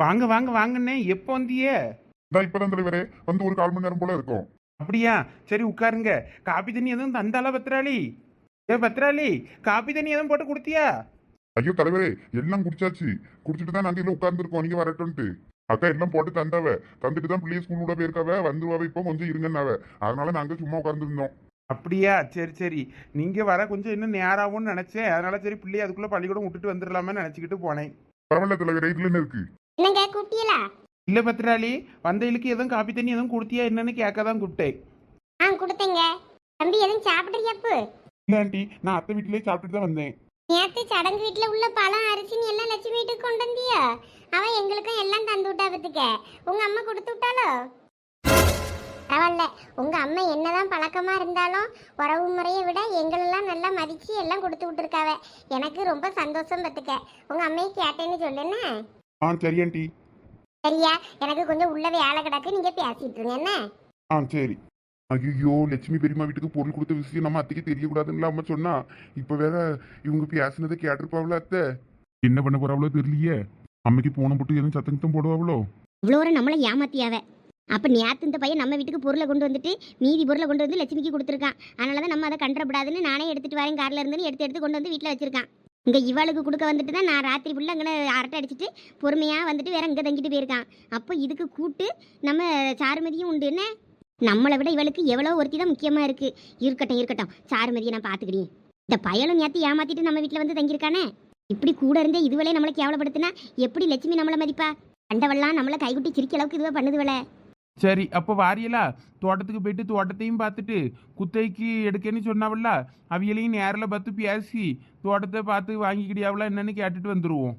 வாங்க வாங்க வாங்கண்ணே, எப்போ வந்தியே? இதான் இப்பதான் தலைவரே வந்து ஒரு 1/4 மணி நேரம் போல இருக்கும். அப்படியா? சரி உட்காருங்க. காப்பி தண்ணி எதுவும் தந்தாளா பத்ராளி? பத்ராளி, காப்பி தண்ணி எதுவும் போட்டு கொடுத்தியா? ஐயோ தலைவரே, எல்லாம் குடிச்சாச்சு. குடிச்சிட்டு தான் நாங்க எல்லாம் உட்கார்ந்துருக்கோம் நீங்க வரட்டும்ட்டு. அக்கா எல்லாம் போட்டு தந்தாவ. தந்துட்டு தான் பிள்ளைய ஸ்கூல் விட போயிருக்காவ. வந்துருவாவ இப்போ கொஞ்சம் இருங்கன்னாவ. அதனால நாங்க சும்மா உட்கார்ந்துருந்தோம். அப்படியா? சரி சரி. நீங்க வர கொஞ்சம் இன்னும் நேராகும்னு நினைச்சேன். அதனால சரி பிள்ளைய அதுக்குள்ள பள்ளிக்கூடம் விட்டுட்டு வந்துடலாமே நினைச்சுக்கிட்டு போனேன். பரவாயில்ல தலைவரே, இதுல என்ன இருக்கு? என்னங்க கூப்பிட்டீங்களா? இல்ல பத்ராளி, வந்தைகளுக்கு எதுவும் காப்பி தண்ணி எதுவும் கொடுத்தியா என்னன்னு கேட்க தான் கூப்பிட்டேன். கொடுத்தேங்க. தம்பி எதுவும் சாப்பிடுறியாப்பு? இல்ல ஆண்டி, நான் அத்தை வீட்டிலேயே சாப்பிட்டுட்டு தான் வந்தேன். நேத்து சடங்கு வீட்டுல உள்ள பழம் அரிசின்னு எல்லாம் லட்சுமி வீட்டுக்கு கொண்டு வந்தியா? அவன் எங்களுக்கும் எல்லாம் தந்து விட்டா பத்துக்க. உங்க அம்மா கொடுத்து விட்டாலோ? பரவாயில்ல, உங்க அம்மா என்னதான் பழக்கமா இருந்தாலும் உறவு முறையை விட எங்களெல்லாம் நல்லா மதிச்சு எல்லாம் கொடுத்து விட்டுருக்காவ. எனக்கு ரொம்ப சந்தோஷம் பத்துக்க. உங்க அம்மையை கேட்டேன்னு சொல்லுன்னு. சரி ஆண்டி. சரியா, எனக்கு கொஞ்சம் உள்ள வேலை கிடக்கு, நீங்க பேசிட்டு இருங்க என்ன? சரி. ஐயோ, லட்சுமி பெரியம்மா வீட்டுக்கு பொருள் கொடுத்த விஷயம் நம்ம அத்தைக்கு தெரியக்கூடாதுன்னு அம்மா சொன்னா. இப்ப வேற இவங்க பேசினதை கேட்டிருப்பாங்களோ அத்தை. என்ன பண்ண போறாவளோ தெரியலையே. அம்மைக்கு போன போட்டு எதுவும் சத்தம் போடுவாங்களோ? இவ்வளோ நம்மளை ஏமாத்தியாவ. அப்போ நேற்று இந்த பையன் நம்ம வீட்டுக்கு பொருளை கொண்டு வந்துட்டு மீதி பொருளை கொண்டு வந்து லட்சுமிக்கு கொடுத்துருக்கான். அதனால தான் நம்ம அதை கண்டப்படாதுன்னு நானே எடுத்துகிட்டு வரேன் காரில் இருந்துன்னு எடுத்து கொண்டு வந்து வீட்டில் வச்சிருக்கான். இங்கே இவளுக்கு கொடுக்க வந்துட்டு தான் நான் ராத்திரி ஃபுல்லாக இங்கே அரட்டை அடிச்சுட்டு பொறுமையாக வந்துட்டு வேற இங்கே தங்கிட்டு போயிருக்கான். அப்போ இதுக்கு கூட்டு நம்ம சாருமதியும் உண்டு என்ன. நம்மளை விட இவளுக்கு எவ்வளோ ஒருத்தி தான் முக்கியமாக இருக்குது. இருக்கட்டும் சாருமதியை நான் பார்த்துக்கிட்டேன். இந்த பயலும் நேற்று ஏமாத்திட்டு நம்ம வீட்டில் வந்து தங்கியிருக்கானே. இப்படி கூட இருந்தே இதுவளே நம்மளை கேவலப்படுத்தினா எப்படி லட்சுமி நம்மளை மதிப்பா? கண்டவெல்லாம் நம்மளை கைகுட்டி சிரிக்க அளவுக்கு இதுவே பண்ணுதுவளே. சரி, அப்போ வாரியலா தோட்டத்துக்கு போயிட்டு தோட்டத்தையும் பார்த்துட்டு குத்தைக்கு எடுக்கன்னு சொன்னாவல்ல, அவியலையும் நேரில் பார்த்து பேசி தோட்டத்தை பார்த்து வாங்கிக்கிடியாவளா என்னன்னு கேட்டுட்டு வந்துடுவோம்.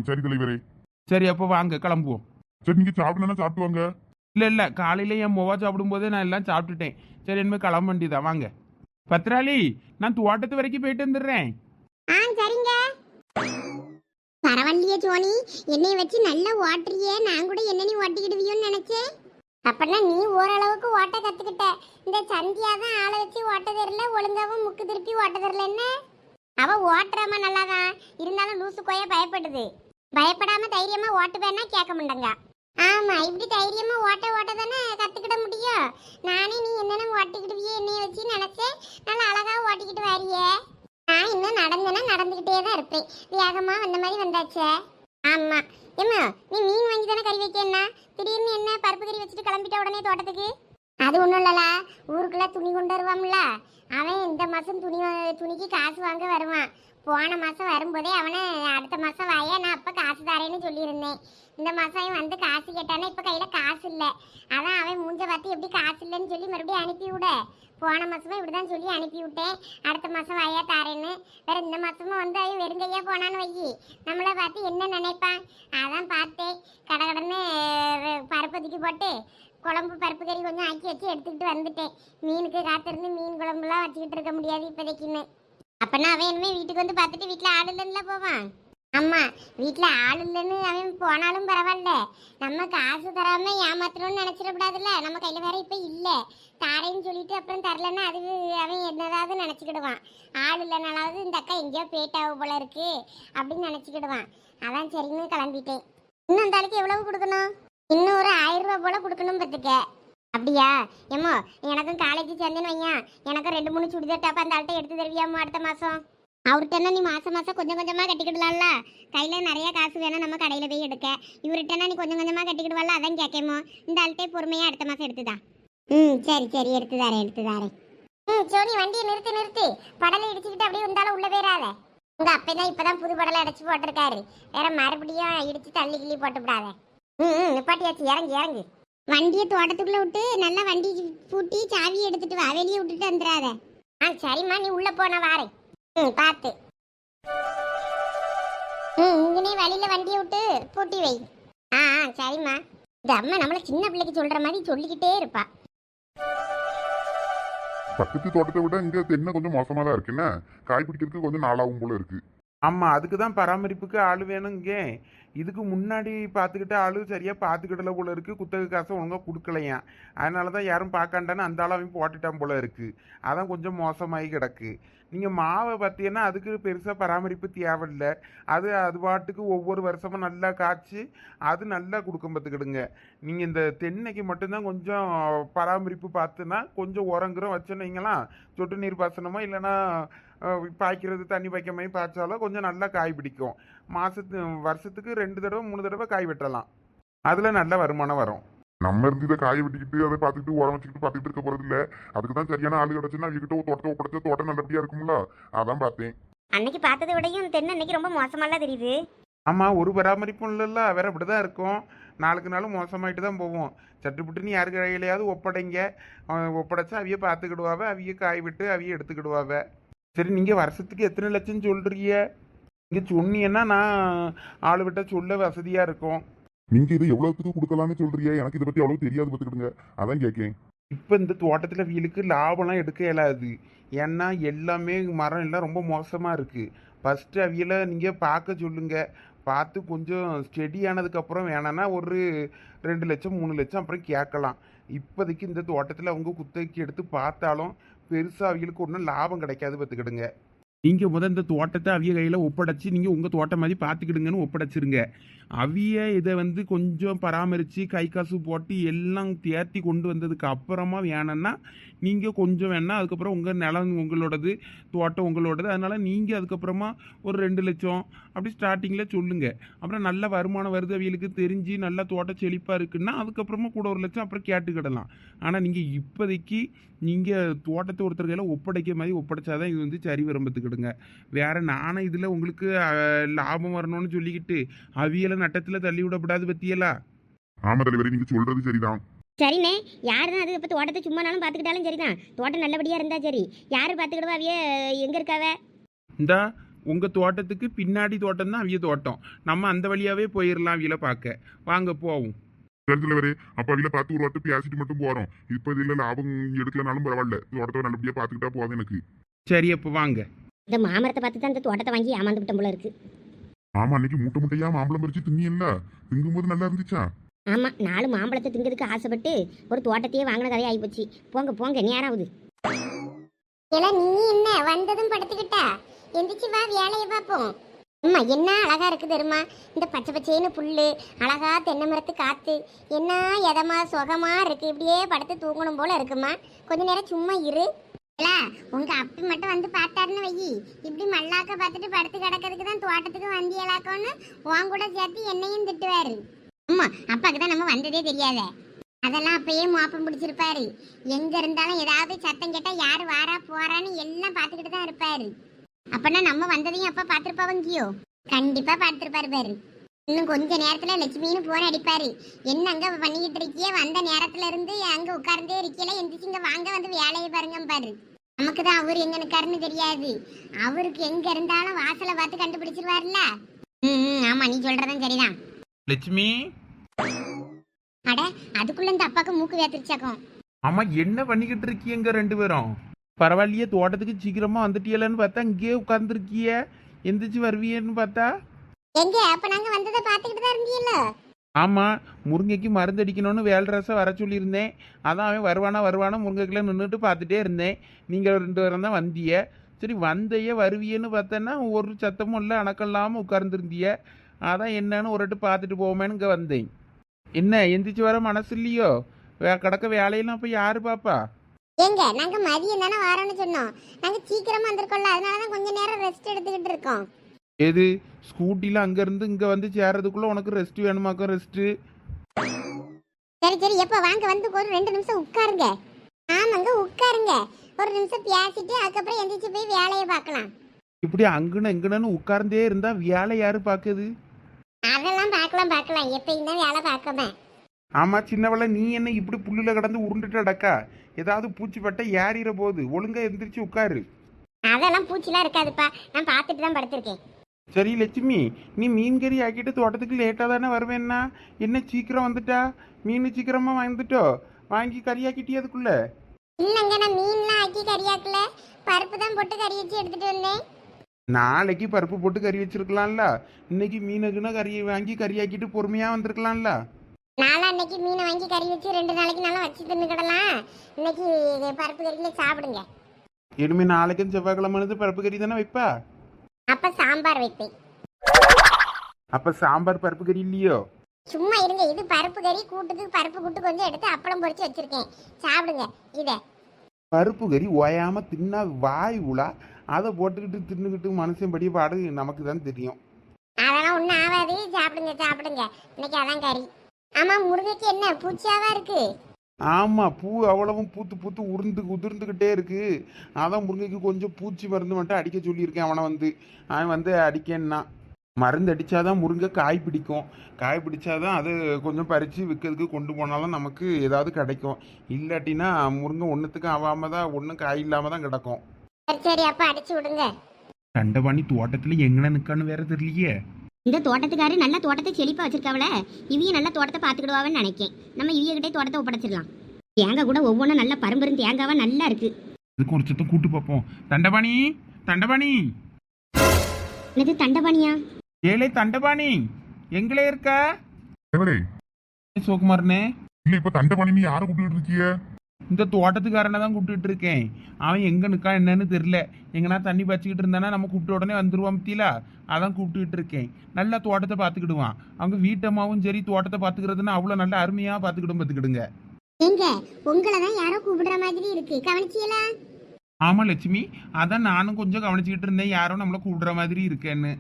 சரி தலைவரே. சரி, அப்போ வாங்க கிளம்புவோம். சரி, நீங்க சாப்பிடணும்னா சாப்பிட்டு வாங்க. இல்லை காலையில் என் மொவா சாப்பிடும்போதே நான் எல்லாம் சாப்பிட்டுட்டேன். சரி, இனிமேல் கிளம்ப வேண்டியதான். வாங்க பத்ராளி, நான் தோட்டத்து வரைக்கும் போயிட்டு வந்துடுறேன். சரிங்க. பரவாயில்லையே சோனி, என்னை வச்சு நல்லா ஓட்டுறியே. நான் கூட என்ன நீ ஓட்டிக்கிடுவியோன்னு நினைச்சேன். அப்பனா நீ ஓரளவுக்கு ஓட்ட கத்துக்கிட்ட. இந்த சந்தியா தான் ஆளை வச்சு ஓட்ட தெரியல, ஒழுங்காவும் முக்கு திருப்பி ஓட்ட தெரியல. என்ன அவ ஓட்டுறாம நல்லாதான் இருந்தாலும் லூசு கோய பயப்படுது. பயப்படாம தைரியமா ஓட்டுவேன்னா கேட்க மாட்டேங்க. ஆமா, இப்படி தைரியமா ஓட்ட தானே கத்துக்கிட முடியும். நானே நீ என்னென்ன ஓட்டிக்கிடுவியே என்னைய வச்சு நினைச்சேன். நல்லா அழகா ஓட்டிக்கிட்டு வாரியே. நான் இன்னும் நடந்துகிட்டே தான் இருப்பேன். வேகமா வந்த மாதிரி வந்தாச்சே. ஆமா ஏம்மா, நீ மீன் வாங்கி தானே கறி வைக்கன்னா? திடீர்னு என்ன பருப்பு கறி வச்சுட்டு கிளம்பிட்ட உடனே தோட்டத்துக்கு? அது ஒன்றும் இல்லல, ஊருக்குள்ள துணி கொண்டு வருவான்ல அவன். இந்த மாசம் துணிக்கு காசு வாங்க வருவான். போன மாசம் வரும்போதே அவனை அடுத்த மாசம் வாயா நான் அப்ப காசு தரேன்னு சொல்லியிருந்தேன். இந்த மாசம் அவன் வந்து காசு கேட்டானா இப்ப கையில காசு இல்லை. அதான் அவன் மூஞ்ச பார்த்து எப்படி காசு இல்லைன்னு சொல்லி மறுபடியும் அனுப்பி விட. போன மாசமா இப்படிதான் சொல்லி அனுப்பி விட்டேன், அடுத்த மாசம் வாயா தாரேன்னு. வேற இந்த மாசமும் வந்து அவன் வெறுங்கையா போனான்னு வையி நம்மளை பார்த்து என்ன நினைப்பான். அதான் பார்த்தேன், கடகடன்னு பருப்பதிக்கு போட்டு குழம்பு பருப்பு கறி கொஞ்சம் ஆக்கி வச்சு எடுத்துக்கிட்டு வந்துட்டேன். மீனுக்கு காத்திருந்து மீன் குழம்புலாம் வச்சுக்கிட்டு இருக்க முடியாது இப்போதைக்குன்னு. அப்பனா அவன் இனிமே வீட்டுக்கு வந்து பார்த்துட்டு வீட்டில் ஆள் இல்லைன்னு போவான். ஆமா, வீட்டில் ஆள் இல்லைன்னு அவன் போனாலும் பரவாயில்ல, நம்ம காசு தராம ஏமாத்தணும்னு நினைச்சிடக்கூடாதுல்ல. நம்ம கையில வேற இப்ப இல்லை, தாரேன்னு சொல்லிட்டு அப்புறம் தரலன்னா அது அவன் என்னதாவது நினைச்சுக்கிடுவான். ஆள் இல்லைனாலாவது இந்த அக்கா எங்கேயோ போயிட்டாவ போல இருக்கு அப்படின்னு நினைச்சுக்கிடுவான். அதான் சரின்னு கிளம்பிட்டேன். இன்னும் அந்த ஆளுக்கு எவ்வளவு கொடுக்கணும்? இன்னும் ஒரு 1000 ரூபா போல கொடுக்கணும் பத்துக்க. அப்படியா ஏமோ, எனக்கும் காலேஜ் சேர்ந்தேன்னு வையா, எனக்கும் 2-3 சுடிதார் டாப் அந்த ஆள்கிட்ட எடுத்து தருவியாமோ அடுத்த மாசம்? அவர்கிட்ட நீ மாசம் கொஞ்சம் கொஞ்சமா கட்டிக்கிடலாம்ல. கையில நிறைய காசு வேணும் நம்ம கடையில போய் எடுக்க. இவர்கிட்ட நீ கொஞ்சம் கொஞ்சமா கட்டிக்கிடுவாள்ல, அதான் கேட்கமோ. இந்த ஆள்கிட்ட பொறுமையா அடுத்த மாசம் எடுத்துதான். சரி எடுத்து தாரேன். சோனி வண்டியை நிறுத்து. படலை இடிச்சுக்கிட்டு அப்படியே இருந்தாலும் உள்ள போயிடாத. உங்க அப்பதான் இப்பதான் புது படலை அடைச்சு போட்டிருக்காரு, வேற மறுபடியும் இடிச்சு தள்ளி கிள்ளி போட்டு விடாத. நிப்பாட்டியாச்சு, இறங்கு. வண்டியை தோட்டத்துக்குள்ள விட்டு நல்லா வண்டி பூட்டி சாவி எடுத்துட்டு வா, வெளியே விட்டுட்டு வந்துடாத. சரிம்மா, நீ உள்ள போன வாரேன். பார்த்து இங்கனே வழியில வண்டியை விட்டு பூட்டி வை. சரிம்மா. இந்த அம்மா நம்மள சின்ன பிள்ளைக்கு சொல்ற மாதிரி சொல்லிக்கிட்டே இருப்பா. பக்கத்து தோட்டத்தை விட இங்க தென்னை கொஞ்சம் மோசமா தான் இருக்குன்னா, காய் பிடிக்கிறதுக்கு கொஞ்சம் நாளாகும் போல இருக்கு. ஆமாம், அதுக்கு தான் பராமரிப்புக்கு ஆள் வேணுங்க. இதுக்கு முன்னாடி பார்த்துக்கிட்ட ஆளு சரியாக பார்த்துக்கிடல போல இருக்குது. குத்தகை காசை ஒழுங்காக கொடுக்கலையாம். அதனால தான் யாரும் பார்க்காண்டான்னு அந்த ஆள் அவன் போட்டுட்டான் போல இருக்குது. அதான் கொஞ்சம் மோசமாகி கிடக்கு. நீங்கள் மாவை பார்த்தீங்கன்னா அதுக்கு பெருசாக பராமரிப்பு தேவையில்லை. அது பாட்டுக்கு ஒவ்வொரு வருஷமும் நல்லா காய்ச்சி அது நல்லா கொடுக்கும் பார்த்துக்கிடுங்க. நீங்கள் இந்த தென்னைக்கு மட்டும்தான் கொஞ்சம் பராமரிப்பு பார்த்துன்னா கொஞ்சம் உரங்குறம் வச்சுன்னீங்களா, சொட்டு நீர் பாசனமோ இல்லைன்னா பாய்க்கிறது தண்ணி பாய்க்க மாதிரி பாய்ச்சாலும் கொஞ்சம் நல்லா காய் பிடிக்கும். வருஷத்துக்கு 2 தடவை 3 தடவை காய் வெட்டலாம். அதில் நல்ல வருமானம் வரும். நம்ம இருந்து இதை காய வெட்டிக்கிட்டு அதை பார்த்துக்கிட்டு உரம் வச்சுக்கிட்டு பார்த்துட்டு இருக்க போறது இல்ல. அதுக்கு தான் சரியான ஆளு கிடைச்சுன்னா அவங்க கிட்ட தோட்டத்தை ஒப்படைச்சா தோட்டம் நல்லபடியா இருக்கும்ல, அதான் பார்த்தேன். அன்னைக்கு பார்த்ததை விடையும் தென்னை அன்னைக்கு ரொம்ப மோசமாலாம் தெரியுது. ஆமாம், ஒரு பராமரிப்பும் இல்லைல்ல, வேற அப்படி தான் இருக்கும். நாளுக்கு நாள் மோசமாயிட்டு தான் போவோம். சட்டுப்புட்டுன்னு யாரு கையிலையாவது ஒப்படைங்க, ஒப்படைச்சா அவிய பார்த்துக்கிடுவாவ, அவிய காய் விட்டு அவிய எடுத்துக்கிடுவாவ. சரி, நீங்கள் வருஷத்துக்கு எத்தனை லட்சம் சொல்கிறீங்க? நீங்கள் சொன்னீங்கன்னா நான் ஆள் விட்ட சொல்ல வசதியாக இருக்கும். நீங்க இதை எவ்வளவுக்கு கொடுக்கலாம்னு சொல்றீங்க? எனக்கு இதை பத்தி அவ்வளவு தெரியாது பார்த்துக்கிடுங்க, அதான் கேட்கேன். இப்போ இந்த தோட்டத்தில் வீலுக்கு லாபம்லாம் எடுக்க இயலாது. ஏன்னா எல்லாமே மரம் எல்லாம் ரொம்ப மோசமாக இருக்குது. ஃபஸ்ட்டு அவியலை நீங்கள் பார்க்க சொல்லுங்கள். பார்த்து கொஞ்சம் ஸ்டெடி ஆனதுக்கப்புறம் வேணான்னா ஒரு 2 லட்சம் 3 லட்சம் அப்புறம் கேட்கலாம். இப்போதைக்கு இந்த தோட்டத்தில் அவங்க குத்தகைக்கு எடுத்து பார்த்தாலும் பெருசாக அவிகளுக்கு ஒன்றும் லாபம் கிடைக்காது பார்த்துக்கிடுங்க. நீங்கள் முதல் இந்த தோட்டத்தை அவிய கையில் ஒப்படைச்சி நீங்கள் உங்கள் தோட்டம் மாதிரி பார்த்துக்கிடுங்கன்னு ஒப்படைச்சிருங்க. அவிய இதை கொஞ்சம் பராமரித்து கை காசு போட்டு எல்லாம் தேர்த்தி கொண்டு வந்ததுக்கு அப்புறமா வேணும்னா நீங்கள் கொஞ்சம் வேணால் அதுக்கப்புறம் உங்கள் நிலம் உங்களோடது, தோட்டம் உங்களோடது. அதனால் நீங்கள் அதுக்கப்புறமா ஒரு 2 லட்சம் அப்படி ஸ்டார்டிங்கில் சொல்லுங்கள். அப்புறம் நல்ல வருமானம் வருது அவிகளுக்கு தெரிஞ்சு நல்லா தோட்டம் செழிப்பாக இருக்குன்னா அதுக்கப்புறமா கூட 1 லட்சம் அப்புறம் கேட்டுக்கிடலாம். ஆனால் நீங்கள் இப்போதைக்கு நீங்கள் தோட்டத்தை ஒருத்தர் கையில் ஒப்படைக்க மாதிரி ஒப்படைச்சாதான் இது சரி விரும்பத்துக்கிடுங்க. வேற நானும் இதில் உங்களுக்கு லாபம் வரணும்னு சொல்லிக்கிட்டு அவியலை நட்டத்தில் தள்ளி விடப்படாது பத்தியலா. ஆமா தலைவரே, நீங்க சொல்றது சரிதான். சரிண்ணே, யார் தான் அது இப்போ தோட்டத்தை சும்மா நாளும் பார்த்துக்கிட்டாலும் சரிதான். தோட்டம் நல்லபடியாக இருந்தால் சரி. யார் பார்த்துக்கிடுவா? அவிய எங்கே இருக்காவ? இந்தா உங்கள் தோட்டத்துக்கு பின்னாடி தோட்டம் தான் அவிய தோட்டம். நம்ம அந்த வழியாகவே போயிடலாம் அவியலை பார்க்க. வாங்க போவோம். சரி தலைவரே, அப்ப அவில பார்த்து ஒரு வார்த்தை பேசிட்டு மட்டும் போறோம். இப்ப இதுல லாபம் எடுக்கலனாலும் பரவாயில்ல, தோட்டத்தை நல்லபடியா பார்த்துக்கிட்டா போதும் எனக்கு. சரி, அப்போ வாங்க. இந்த மாமரத்தை பார்த்து தான் இந்த தோட்டத்தை வாங்கி ஏமாந்து விட்டம் போல இருக்கு. ஆமா, அன்னைக்கு மூட்டை மூட்டையா மாம்பழம் பறிச்சு தின்னியல்ல, திங்கும்போது நல்லா இருந்துச்சா? ஆமாம், 4 மாம்பழத்தை திங்கிறதுக்கு ஆசைப்பட்டு ஒரு தோட்டத்தையே வாங்கின கதையை ஆகிப்போச்சு. போங்க போங்க, நேராகுது. நீ என்ன வந்ததும் படுத்துக்கிட்டா? எந்திரிச்சு வா, வேலையை பார்ப்போம். அம்மா என்ன அழகா இருக்கு தெரியுமா? இந்த பச்சை பச்சைன்னு புல்லு, அழகா தென்னை மரத்து காத்து, என்ன எதமா சுகமா இருக்கு. இப்படியே படுத்து தூங்கணும் போல இருக்குமா. கொஞ்ச நேரம் சும்மா இரு. உங்க அப்பி மட்டும் வந்து பார்த்தாருன்னு வையி, இப்படி மல்லாக்க பார்த்துட்டு படுத்து கிடக்கிறதுக்கு தான் தோட்டத்துக்கு வந்தியலாக்கோன்னு உன் கூட சேர்த்து என்னையும் திட்டுவாரு. ஆமா, அப்பாக்கு தான் நம்ம வந்ததே தெரியாத. அதெல்லாம் அப்பயே மோப்பம் பிடிச்சிருப்பாரு. எங்க இருந்தாலும் ஏதாவது சத்தம் கேட்டா யாரு வாரா போறான்னு எல்லாம் பார்த்துக்கிட்டு தான் இருப்பாரு. அப்பனா நம்ம வந்ததையும் அப்பா பார்த்துருப்பாவங்கியோ? கண்டிப்பா பார்த்துருப்பாரு பாரு. இன்னும் கொஞ்ச நேரத்துல லட்சுமின்னு போன் அடிப்பாரு. என்ன அங்க பண்ணிக்கிட்டு இருக்கிய? வந்த நேரத்துல இருந்து அங்க உட்கார்ந்தே இருக்கல, எந்திரிச்சு இங்க வாங்க, வந்து வேலையை பாருங்க பாரு. நமக்கு தான் அவரு எங்க நிக்காருன்னு தெரியாது. அவருக்கு எங்க இருந்தாலும் வாசலை பார்த்து கண்டுபிடிச்சிருவாருல்ல. ஆமா, நீ சொல்றதும் சரிதான். லட்சுமி, அட அதுக்குள்ள இந்த அப்பாக்கு மூக்கு வேத்திருச்சாக்கும். ஆமா, என்ன பண்ணிக்கிட்டு இருக்கீங்க 2 பேரும்? பரவாயில்லையே, தோட்டத்துக்கு சீக்கிரமா வந்துட்டியலன்னு பார்த்தா இங்கேயே உட்கார்ந்துருக்கிய. எந்திரிச்சு வருவீன்னு பார்த்தா எங்க அப்ப நாங்க வந்ததை பார்த்துக்கிட்டு தான் இருந்தீல்ல. ஆமா, முருங்கைக்கு மருந்து அடிக்கணும்னு வேல்ரசம் வர சொல்லியிருந்தேன். அதான் அவன் வருவானா முருங்கைக்குள்ள நின்றுட்டு பார்த்துட்டே இருந்தேன். நீங்கள் 2 பேரும் தான் வந்திய. சரி, வந்தைய வருவியன்னு பார்த்தேன்னா ஒரு சத்தமும் இல்லை, அணக்கம் இல்லாமல் உட்கார்ந்துருந்திய. அதான் என்னன்னு ஒரு வாட்டி பார்த்துட்டு போவோமேன்னு இங்கே வந்தேன். என்ன எந்திரிச்சு வர மனசு இல்லையோ? கிடக்க வேலையெல்லாம் இப்போ யாரு பாப்பா? எங்க நாங்க மதியம் தானே வரோம்னு சொன்னோம். நாங்க சீக்கிரமா வந்திருக்கோம்ல, அதனாலதான் கொஞ்ச நேரம் ரெஸ்ட் எடுத்துக்கிட்டு இருக்கோம். எது ஸ்கூட்டில அங்கேருந்து இங்கே வந்து சேர்றதுக்குள்ள உனக்கு ரெஸ்ட் வேணுமாக்கும்? ரெஸ்ட்டு சரி சரி, எப்ப வாங்க, வந்து ஒரு 2 நிமிஷம் உட்காருங்க. ஆமாங்க உட்காருங்க, ஒரு நிமிஷம் பேசிட்டு அதுக்கப்புறம் எந்திரிச்சு போய் வேலையை பார்க்கலாம். இப்படி அங்கன்னு எங்கன்னு உட்கார்ந்தே இருந்தா வேலை யாரு பார்க்குது? அதெல்லாம் பார்க்கலாம், எப்பயும் தான் வேலை பார்க்கமே. ஆமா, சின்னவள நீ என்ன இப்படி புல்லுல கடந்து உருண்டுட்டு அடக்கா? ஏதாவது பூச்சி பட்ட ஏறிற போது ஒழுங்கா எந்திரிச்சு உட்காரு. அதெல்லாம் பூச்சிலாம் இருக்காதுப்பா, நான் பார்த்துட்டு தான் படுத்திருக்கேன். சரி லட்சுமி, நீ மீன் கறி ஆக்கிட்டு தோட்டத்துக்கு லேட்டாக தானே வருவேன்னா என்ன சீக்கிரம் வந்துட்டா? மீன் சீக்கிரமா வந்துட்டோ? வாங்கி கறியாக்கிட்டே அதுக்குள்ள? இல்லைங்க, நான் மீன்லாம் ஆக்கி கறியாக்கல, பருப்பு தான் போட்டு கறி வச்சு எடுத்துட்டு வந்தேன். நாளைக்கு பருப்பு போட்டு கறி வச்சிருக்கலாம்ல. இன்னைக்கு மீனுக்குன்னா கறியை வாங்கி கறியாக்கிட்டு பொறுமையா வந்திருக்கலாம்ல. அன்னைக்கு மீனை வாங்கி கறி வச்சு 2 நாளைக்கு நல்லா வச்சு தின்னுக்கிடலாம். இன்னைக்கு பருப்பு கறியில சாப்பிடுங்க. இனிமே நாளைக்கும் செவ்வாய்க்கிழமை பருப்பு கறி தானே வைப்பா? அப்ப சாம்பார் வைப்பேன். அப்ப சாம்பார் பருப்பு கறி இல்லையோ? சும்மா இருங்க, இது பருப்பு கறி. கூட்டுக்கு பருப்பு கூட்டு கொஞ்சம் எடுத்து அப்பளம் பொரிச்சு வச்சிருக்கேன், சாப்பிடுங்க இத. பருப்பு கறி ஓயாம தின்னா வாய் உலா, அதை போட்டுக்கிட்டு தின்னுக்கிட்டு மனுஷன் படி பாடு நமக்கு தான் தெரியும். அதெல்லாம் ஒன்றும் ஆகாது, சாப்பிடுங்க சாப்பிடுங்க. இன்னைக்கு அதான் கறி. ஆமா, முருங்கைக்கு என்ன பூச்சியாவா இருக்கு? ஆமா, பூ அவ்வளவும் பூத்து பூத்து உதிர்ந்துக்கிட்டே இருக்கு. அதான் முருங்கைக்கு கொஞ்சம் பூச்சி மருந்து மட்டும் அடிக்க சொல்லியிருக்கேன். அவன் வந்து அடிக்கன்னா மருந்து அடித்தாதான் முருங்கை காய் பிடிக்கும். காய் பிடிச்சாதான் அது கொஞ்சம் பறித்து விற்கிறதுக்கு கொண்டு போனாலும் நமக்கு ஏதாவது கிடைக்கும். இல்லாட்டினா முருங்கை ஒன்றுத்துக்கும் ஆகாம தான், ஒன்றும் காய் இல்லாமல் தான் கிடக்கும். சரி சரி, அப்ப அடிச்சு விடுங்க. தண்டபாணி தோட்டத்தில் எங்கே நிற்கான்னு வேற தெரியலையே. இந்த தோட்டத்துக்காரு நல்ல தோட்டத்தை செழிப்பா வச்சிருக்காவல, இவிய நல்ல தோட்டத்தை பார்த்துக்கிடுவான்னு நினைக்கேன். நம்ம இவியகிட்டே தோட்டத்தை ஒப்படைச்சிடலாம். தேங்காய் கூட ஒவ்வொன்றும் நல்ல பரும்பெரும் தேங்காவா நல்லா இருக்கு. இதுக்கு ஒரு சத்தம் கூட்டு பார்ப்போம். தண்டபாணி, தண்டபாணி. என்னது தண்டபாணியா? ஏழை தண்டபாணி, எங்களே இருக்க? தேவரே, சிவகுமார்னே. இல்ல இப்ப தண்டபாணி நீ யாரை கூப்பிட்டு இருக்கிய? இந்த தோட்டத்துக்காரனை தான் கூப்பிட்டுட்டு இருக்கேன். அவன் எங்கே நிற்கா என்னன்னு தெரில. எங்கன்னா தண்ணி பச்சிக்கிட்டு இருந்தானா நம்ம கூப்பிட்ட உடனே வந்துருவான் பத்தியிலா, அதான் கூப்பிட்டுக்கிட்டு இருக்கேன். நல்லா தோட்டத்தை பார்த்துக்கிடுவான். அவங்க வீட்டம்மாவும் சரி தோட்டத்தை பார்த்துக்கிறதுன்னா அவ்வளோ நல்லா அருமையாக பார்த்துக்கிடுங்க. எங்க உங்களை தான் யாரோ கூப்பிடுற மாதிரி இருக்கு, கவனிச்சியலா? ஆமாம் லட்சுமி, அதான் நானும் கொஞ்சம் கவனிச்சுக்கிட்டு இருந்தேன், யாரோ நம்மளை கூப்பிடுற மாதிரி இருக்கேன்னு.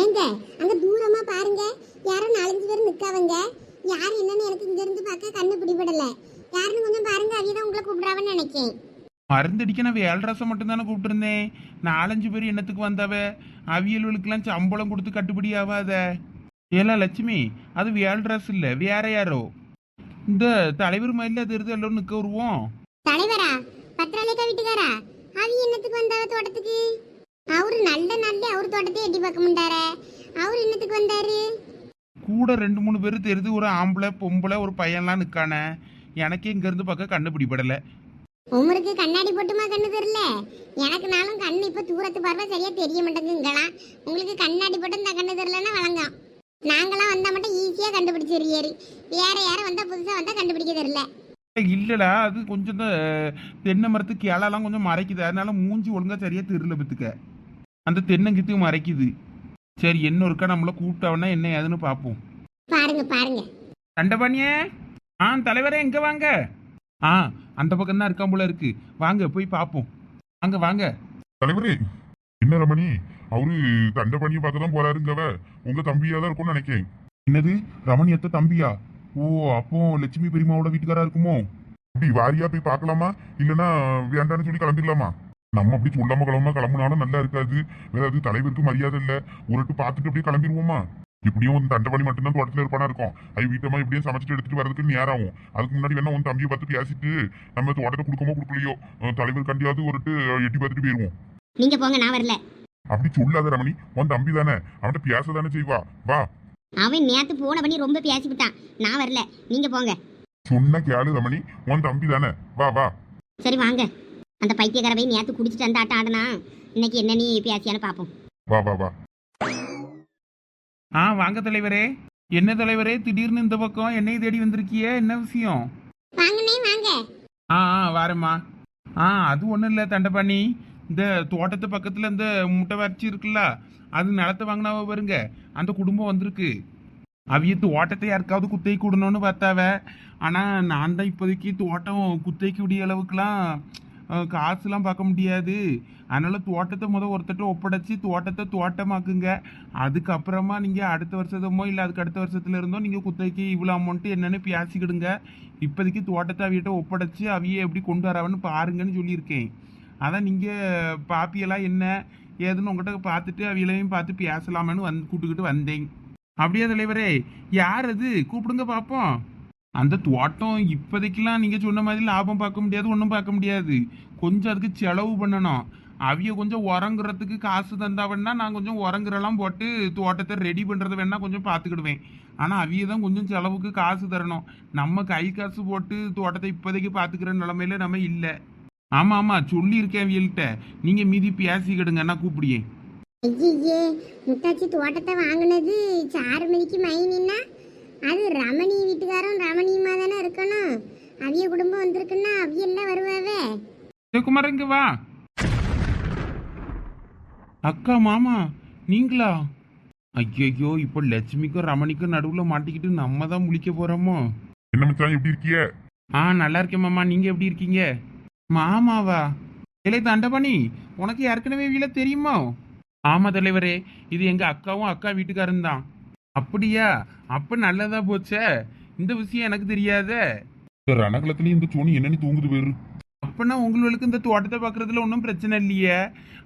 ஏங்க அங்க தூரமா பாருங்க, யாரோ 4-5 பேர் நிக்காவங்க. யாரு என்னன்னு எனக்கு இங்க இருந்து பார்க்க கண்ணு பிடிபடல. யாருன்னு கொஞ்சம் பாருங்க, அவியதான் உங்களை கூப்பிடுறாவன்னு நினைக்கேன். மருந்தடிக்க நான் வேலை ரசம் மட்டும் தானே கூப்பிட்டுருந்தேன். 4-5 பேர் என்னத்துக்கு வந்தாவ? அவியல்களுக்கெல்லாம் சம்பளம் கொடுத்து கட்டுப்படி ஆகாத. ஏலா லட்சுமி, அது வேலை ரஸ் இல்லை, வேற யாரோ. இந்த தலைவர் மயில தெரிஞ்சு எல்லோரும் நிற்க வருவோம். தலைவரா? பத்திராலேக்கா வீட்டுக்காரா? அவி என்னத்துக்கு வந்தாவ தோட்டத்துக்கு? அவரு நல்ல அவர் தோட்டத்தை எட்டி பார்க்க மாட்டாரே, அவரு என்னத்துக்கு வந்தாரு? கூட 2-3 பேர் தெரியுது, ஒரு ஆம்பளை பொம்பளை ஒரு பையன்லாம் நிற்கானே. எனக்கே இங்கேருந்து பார்க்க கண்டுபிடிப்படலை. உமருக்கு கண்ணாடி போட்டுமா கண்ணு தெரியல? எனக்கு நாளும் கண்ணு இப்ப தூரத்து பார்வை சரியா தெரிய மாட்டேங்குங்களாம். உங்களுக்கு கண்ணாடி போட்டு இந்த கண்ணு தெரியலன்னா வழங்கும். நாங்களாம் வந்தா மட்டும் ஈஸியா கண்டுபிடிச்சிருக்காரு. வேற யாரும் வந்தா புதுசா வந்தா கண்டுபிடிக்க தெரியல. இல்லடா, அது கொஞ்சம் தான் தென்னை மரத்துக்கு இலெல்லாம் கொஞ்சம் மறைக்குது, அதனால மூஞ்சி ஒழுங்கா சரியா தெரியல பத்துக்க. அந்த தென்னங்கித்து மறைக்குது. சரி, இன்னொருக்கா நம்மள கூப்பிட்டவனா என்ன ஏதுன்னு பார்ப்போம். பாருங்க பாருங்க. தண்டபாணியே, தலைவரே எங்க வாங்க. அந்த பக்கம் தான் இருக்கான் போல இருக்கு, வாங்க போய் பார்ப்போம். வாங்க வாங்க. தலைவரே, என்ன ரமணி, அவரு தண்டபாணியை பார்க்க தான் போறாருங்கவ. உங்க தம்பியா தான் இருக்கும்னு நினைக்கிறேன். என்னது, ரமணியத்த தம்பியா? ஓ, அப்போ லட்சுமி பெரியமாவோட வீட்டுக்காரா இருக்குமோ? அப்படி வாரியா போய் பார்க்கலாமா, இல்லைன்னா வேண்டான்னு சொல்லி கிளம்பிடலாமா? நம்ம அப்படி சொல்லாம கிளம்புனாலும் நல்லா இருக்காது. வேற தலைவருக்கு மரியாதை இல்லை. ஒருட்டு பார்த்துட்டு அப்படியே கிளம்பிடுவோமா? இப்படியும் தண்டபாணி மட்டும்தான் தோட்டத்தில் இருப்பானா இருக்கும். அது வீட்டமா இப்படியும் சமைச்சிட்டு எடுத்துட்டு வரதுக்கு நேரம் ஆகும். அதுக்கு முன்னாடி வேணா உன் தம்பியை பார்த்து பேசிட்டு நம்ம தோட்டத்தை கொடுக்கலையோ தலைவர் கண்டியாவது ஒருட்டு எட்டி பார்த்துட்டு போயிருவோம். நீங்க போங்க, நான் வரல. அப்படி சொல்லாத ரமணி, உன் தம்பி தானே, அவன்கிட்ட பேச தானே செய்வா. வா. அவன் நேத்து போன பண்ணி ரொம்ப பேசிவிட்டான், நான் வரல. நீங்க போங்க. சொன்ன கேளு ரமணி, உன் தம்பி தானே, வா வா. சரி வாங்க. அந்த பைத்தியக்கார போய் நேத்து குடிச்சிட்டு அந்த ஆட்டம் ஆடனா, இன்னைக்கு என்ன நீ பேசியான்னு பார்ப்போம். வா வா வா. வாங்க தலைவரே. என்ன தலைவரே, திடீர்னு இந்த பக்கம் என்னைய தேடி வந்திருக்கிய, என்ன விஷயம்? வாங்கனே வாங்க. வரேம்மா. அது ஒன்றும் இல்லை தண்டபாணி, இந்த தோட்டத்து பக்கத்தில் இந்த முட்டை வறட்சி இருக்குல்ல, அது நிலத்தை வாங்கினாவ பாருங்க, அந்த குடும்பம் வந்திருக்கு. அவிய தோட்டத்தை யாருக்காவது குத்தைக்கு விடணும்னு பார்த்தாவ. ஆனால் நான் தான் இப்போதைக்கு தோட்டம் குத்தைக்கு விடிய அளவுக்குலாம் காசுலாம் பார்க்க முடியாது. அதனால் தோட்டத்தை ஒருத்தட்ட ஒப்படைச்சி தோட்டத்தை தோட்டமாக்குங்க. அதுக்கப்புறமா நீங்கள் அடுத்த வருஷமோ இல்லை அதுக்கு அடுத்த வருஷத்துல இருந்தோ நீங்கள் குத்தைக்கு இவ்வளோ அமௌண்ட்டு என்னென்னு பேசிக்கிடுங்க. இப்போதைக்கு தோட்டத்தை அவியிட்ட ஒப்படைச்சி அவிய எப்படி கொண்டு வரவன்னு பாருங்கன்னு சொல்லியிருக்கேன். அதான் நீங்கள் பாப்பியெல்லாம் என்ன ஏதுன்னு உங்கள்கிட்ட பார்த்துட்டு அவியலையும் பார்த்து பேசலாமன்னு கூப்பிட்டுக்கிட்டு வந்தேன். அப்படியே தலைவரே, யார் அது, கூப்பிடுங்க பார்ப்போம். அந்த தோட்டம் இப்போதைக்கெல்லாம் நீங்கள் சொன்ன மாதிரி லாபம் பார்க்க முடியாது, ஒன்றும் பார்க்க முடியாது. கொஞ்சம் அதுக்கு செலவு பண்ணணும். அவிய கொஞ்சம் உறங்குறதுக்கு காசு தந்தாவன்னா நான் கொஞ்சம் உறங்குறலாம் போட்டு தோட்டத்தை ரெடி பண்ணுறத வேணா கொஞ்சம் பார்த்துக்கிடுவேன். ஆனால் அவிய தான் கொஞ்சம் செலவுக்கு காசு தரணும். நம்ம கை காசு போட்டு தோட்டத்தை இப்போதைக்கு பார்த்துக்கிற நிலமையில நம்ம இல்லை. ஆமாம் சொல்லியிருக்கேன் அவியல்கிட்ட, நீங்கள் மீதி பேசிக்கிடுங்க, நான் கூப்பிடியேன். ஐயே, முட்டாச்சி தோட்டத்தை வாங்கினது சாருமதிக்கு மைனின்னா அது ரமணி வீட்டுக்காரன் ரமணியுமா தானே இருக்கணும். அவிய குடும்பம் வந்திருக்குன்னா அவிய எல்லாம் வருவாவே. குமார் இங்க வா. அக்கா மாமா நீங்களா? ஐயோ இப்போ லட்சுமிக்கும் ரமணிக்கும் நடுவில் மாட்டிக்கிட்டு நம்ம தான் முழிக்க போறோமோ? என்ன மச்சான் எப்படி இருக்கிய? நல்லா இருக்கேன் மாமா, நீங்க எப்படி இருக்கீங்க? மாமாவா? இலை தண்டபாணி, உனக்கு ஏற்கனவே வீல தெரியுமா? ஆமா தலைவரே, இது எங்க அக்காவும் அக்கா வீட்டுக்காரன் தான். அப்படியா? அப்ப நல்லதா போச்சே, இந்த விஷயம் எனக்கு தெரியாதே. இந்த ரணகலத்துலயும் இந்த சோனி என்னன்னு தூங்குது வேறு. அப்பனா உங்களுக்கு இந்த தோட்டத்தை பார்க்கறதுல ஒன்றும் பிரச்சனை இல்லையே?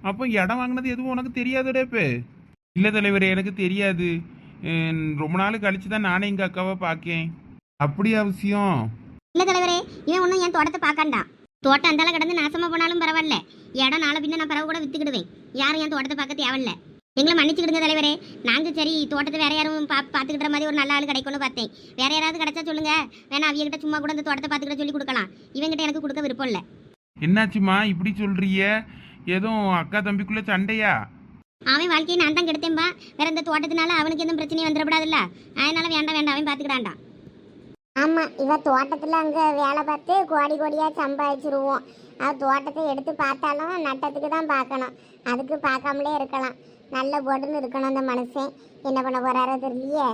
அப்போ இடம் வாங்கினது எதுவும் உனக்கு தெரியாதுடே இப்போ? இல்லை தலைவரே, எனக்கு தெரியாது. ரொம்ப நாள் கழிச்சு தான் நானே எங்கள் அக்காவை பார்க்கேன். அப்படியா விஷயம்? இல்ல தலைவரே, இவன் ஒன்றும் என் தோட்டத்தை பார்க்காண்டான். தோட்டம் அந்தால கிடந்து நாசமா போனாலும் பரவாயில்ல, இடம் நாளை பின்ன நான் பரவ கூட வித்துக்கிடுவேன். யாரும் என் தோட்டத்தை பார்க்க தேவையில்ல. எங்களை மன்னிச்சுக்கிடுங்க தலைவரே. நாங்கள் சரி தோட்டத்தை வேற யாரும் பார்த்துக்கிற மாதிரி ஒரு நல்ல ஆள் கிடைக்கும்னு பார்த்தேன். வேற யாராவது கிடைச்சா சொல்லுங்க, வேணா அவியகிட்ட சும்மா கூட இந்த தோட்டத்தை பார்த்துக்கிட்ட சொல்லி கொடுக்கலாம். இவங்கிட்ட எனக்கு கொடுக்க விருப்பம் இல்லை. என்னாச்சுமா இப்படி சொல்றிய? ஏதோ அக்கா தம்பிக்குள்ள சண்டையா? அவன் வாழ்க்கையை நான் தான் கெடுத்தேன்பா. வேற இந்த தோட்டத்தினால அவனுக்கு எதுவும் பிரச்சனையும் வந்துடக்கூடாதுல்ல, அதனால வேண்டாம் வேண்டாம் அவன் பார்த்துக்கிடாண்டான். ஆமா, இவ தோட்டத்துல அங்க வேலை பார்த்து கோடி கோடியா சம்பாதிச்சிருவோம். அது தோட்டத்தை எடுத்து பார்த்தாலும் நட்டத்துக்கு தான் பார்க்கணும், அதுக்கு பார்க்காமலே இருக்கலாம். நல்ல போட்டுன்னு இருக்கணும் அந்த மனுஷன். என்ன பண்ண போறாரோ தெரியலையே.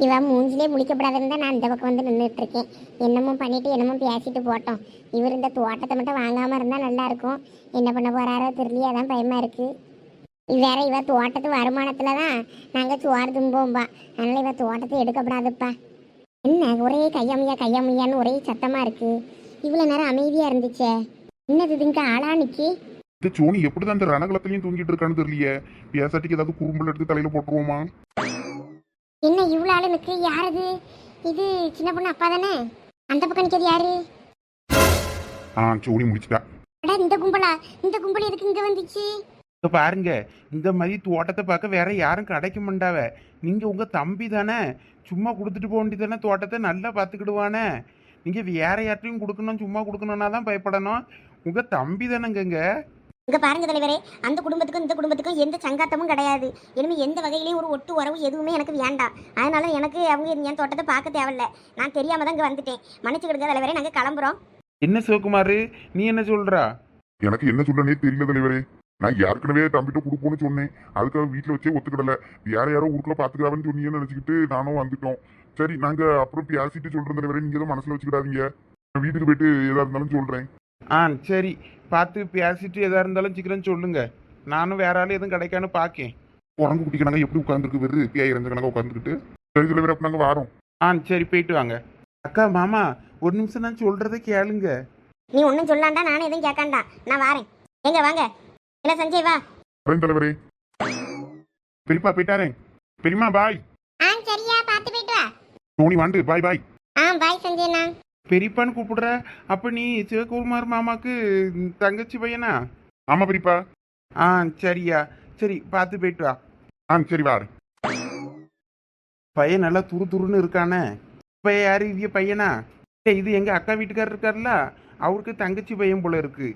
இவன் மூஞ்சிலே முழிக்கப்படாதுன்னு தான் நான் இந்த பக்கம் வந்து நின்றுட்டு இருக்கேன். என்னமோ பண்ணிட்டு என்னமோ பேசிட்டு போட்டோம். இவர் இந்த தோட்டத்தை மட்டும் வாங்காம இருந்தா நல்லா இருக்கும். என்ன பண்ண போறாரோ தெரியலையே, அதான் பயமா இருக்கு. வேற இவ தோட்டத்து வருமானத்துல தான் நாங்க சோறு தும்போம்பா. அதனால இவ தோட்டத்தை எடுக்கப்படாதுப்பா. என்ன ஒரே கையாமையான்னு ஒரே சத்தமா இருக்கு. இவ்வளவு நேரம் அமைதியா இருந்துச்சே, என்னது இதுங்க ஆளா நிக்கி? இந்த சோனி எப்படிதான் இந்த ரணகலத்திலயும் தூங்கிட்டு இருக்கான்னு தெரியலையே. பேசாட்டிக்கு ஏதாவது குறும்பல் எடுத்து தலையில போட்டுருவோமா? என்ன இவ்வளவு ஆளு நிக்கு? யாரது இது? சின்ன பொண்ணு அப்பா தானே? அந்த பக்கம் நிக்கிறது யாரு? சோனி முடிச்சிட்டா. அட இந்த கும்பல் எதுக்கு இங்க வந்துச்சு? இப்போ பாருங்க, இந்த மாதிரி தோட்டத்தை பார்க்க வேற யாரும் கிடைக்க மாட்டாவ. நீங்க உங்க தம்பி தானே, சும்மா கொடுத்துட்டு போக வேண்டியதானே, தோட்டத்தை நல்லா பார்த்துக்கிடுவானே. நீங்க வேற யார்ட்டையும் கொடுக்கணும், சும்மா கொடுக்கணும்னா தான் பயப்படணும். உங்க தம்பி தானேங்க. இங்க பாருங்க தலைவரே, அந்த குடும்பத்துக்கும் இந்த குடும்பத்துக்கும் எந்த சங்காத்தமும் கிடையாது. இனிமே எந்த வகையிலையும் ஒரு ஒட்டு உறவு எதுவுமே எனக்கு வேண்டாம். அதனால எனக்கு அவங்க என் தோட்டத்தை பார்க்க தேவையில்ல. நான் தெரியாம தான் இங்க வந்துட்டேன். மன்னிச்சுக்கிடுங்க தலைவரே, நாங்க கிளம்புறோம். என்ன சிவகுமார், நீ என்ன சொல்றா? எனக்கு என்ன சொல்லனே தெரியல தலைவரே. நான் ஏற்கனவே தம்பிட்ட கொடுப்போன்னு சொன்னேன். அதுக்காக வீட்டுல வச்சே ஒத்துக்கிடல. வேற யாரோ ஊருக்குள்ள பாத்துக்கிறான்னு சொன்னீங்கன்னு நினைச்சுக்கிட்டு நானும் வந்துட்டோம். சரி, நாங்க அப்புறம் பேசிட்டு சொல்றோம் தலைவரே. நீங்க தான் மனசுல வச்சுக்கிடாதீங்க. நான் வீட்டுக்கு போயிட்டு எதா இருந்தாலும் சொல்றேன். சரி, பார்த்து பேசிட்டு எதா இருந்தாலும் சீக்கிரம் சொல்லுங்க. நானும் வேற ஆள் எதுவும் கிடைக்கான்னு பார்க்கேன். குரங்கு குட்டி கணக்கா எப்படி உட்காந்துருக்கு வெறு பியாய் இறந்த கணக்கா உட்காந்துக்கிட்டு. சரி தலைவரே, அப்ப நாங்க வாரோம். சரி, போயிட்டு வாங்க. அக்கா மாமா, ஒரு நிமிஷம் நான் சொல்றதை கேளுங்க. நீ ஒன்றும் சொல்லாண்டா, நானும் எதுவும் கேட்காண்டா. நான் வாரேன். எங்க வாங்க. இல்ல சஞ்சய் வா. வரேன் தலைவரே. பெரியப்பா போயிட்டாரே. பெரியமா பாய். சரியா பார்த்து போயிட்டு வா. சோனி வாண்டு பாய் பாய். பாய் சஞ்சய்னா. பெரியப்பான்னு கூப்பிடுற? அப்ப நீ சிவகுமார் மாமாக்கு தங்கச்சி பையனா? ஆமா பெரியப்பா. சரியா, சரி, பார்த்து போயிட்டு வா. சரி வாரு. பையன் நல்லா துரு துருன்னு இருக்கானே. இப்ப யாரு இவிய பையனா? இது எங்க அக்கா வீட்டுக்காரர் இருக்காருல்ல, அவருக்கு தங்கச்சி பையன் போல இருக்கு.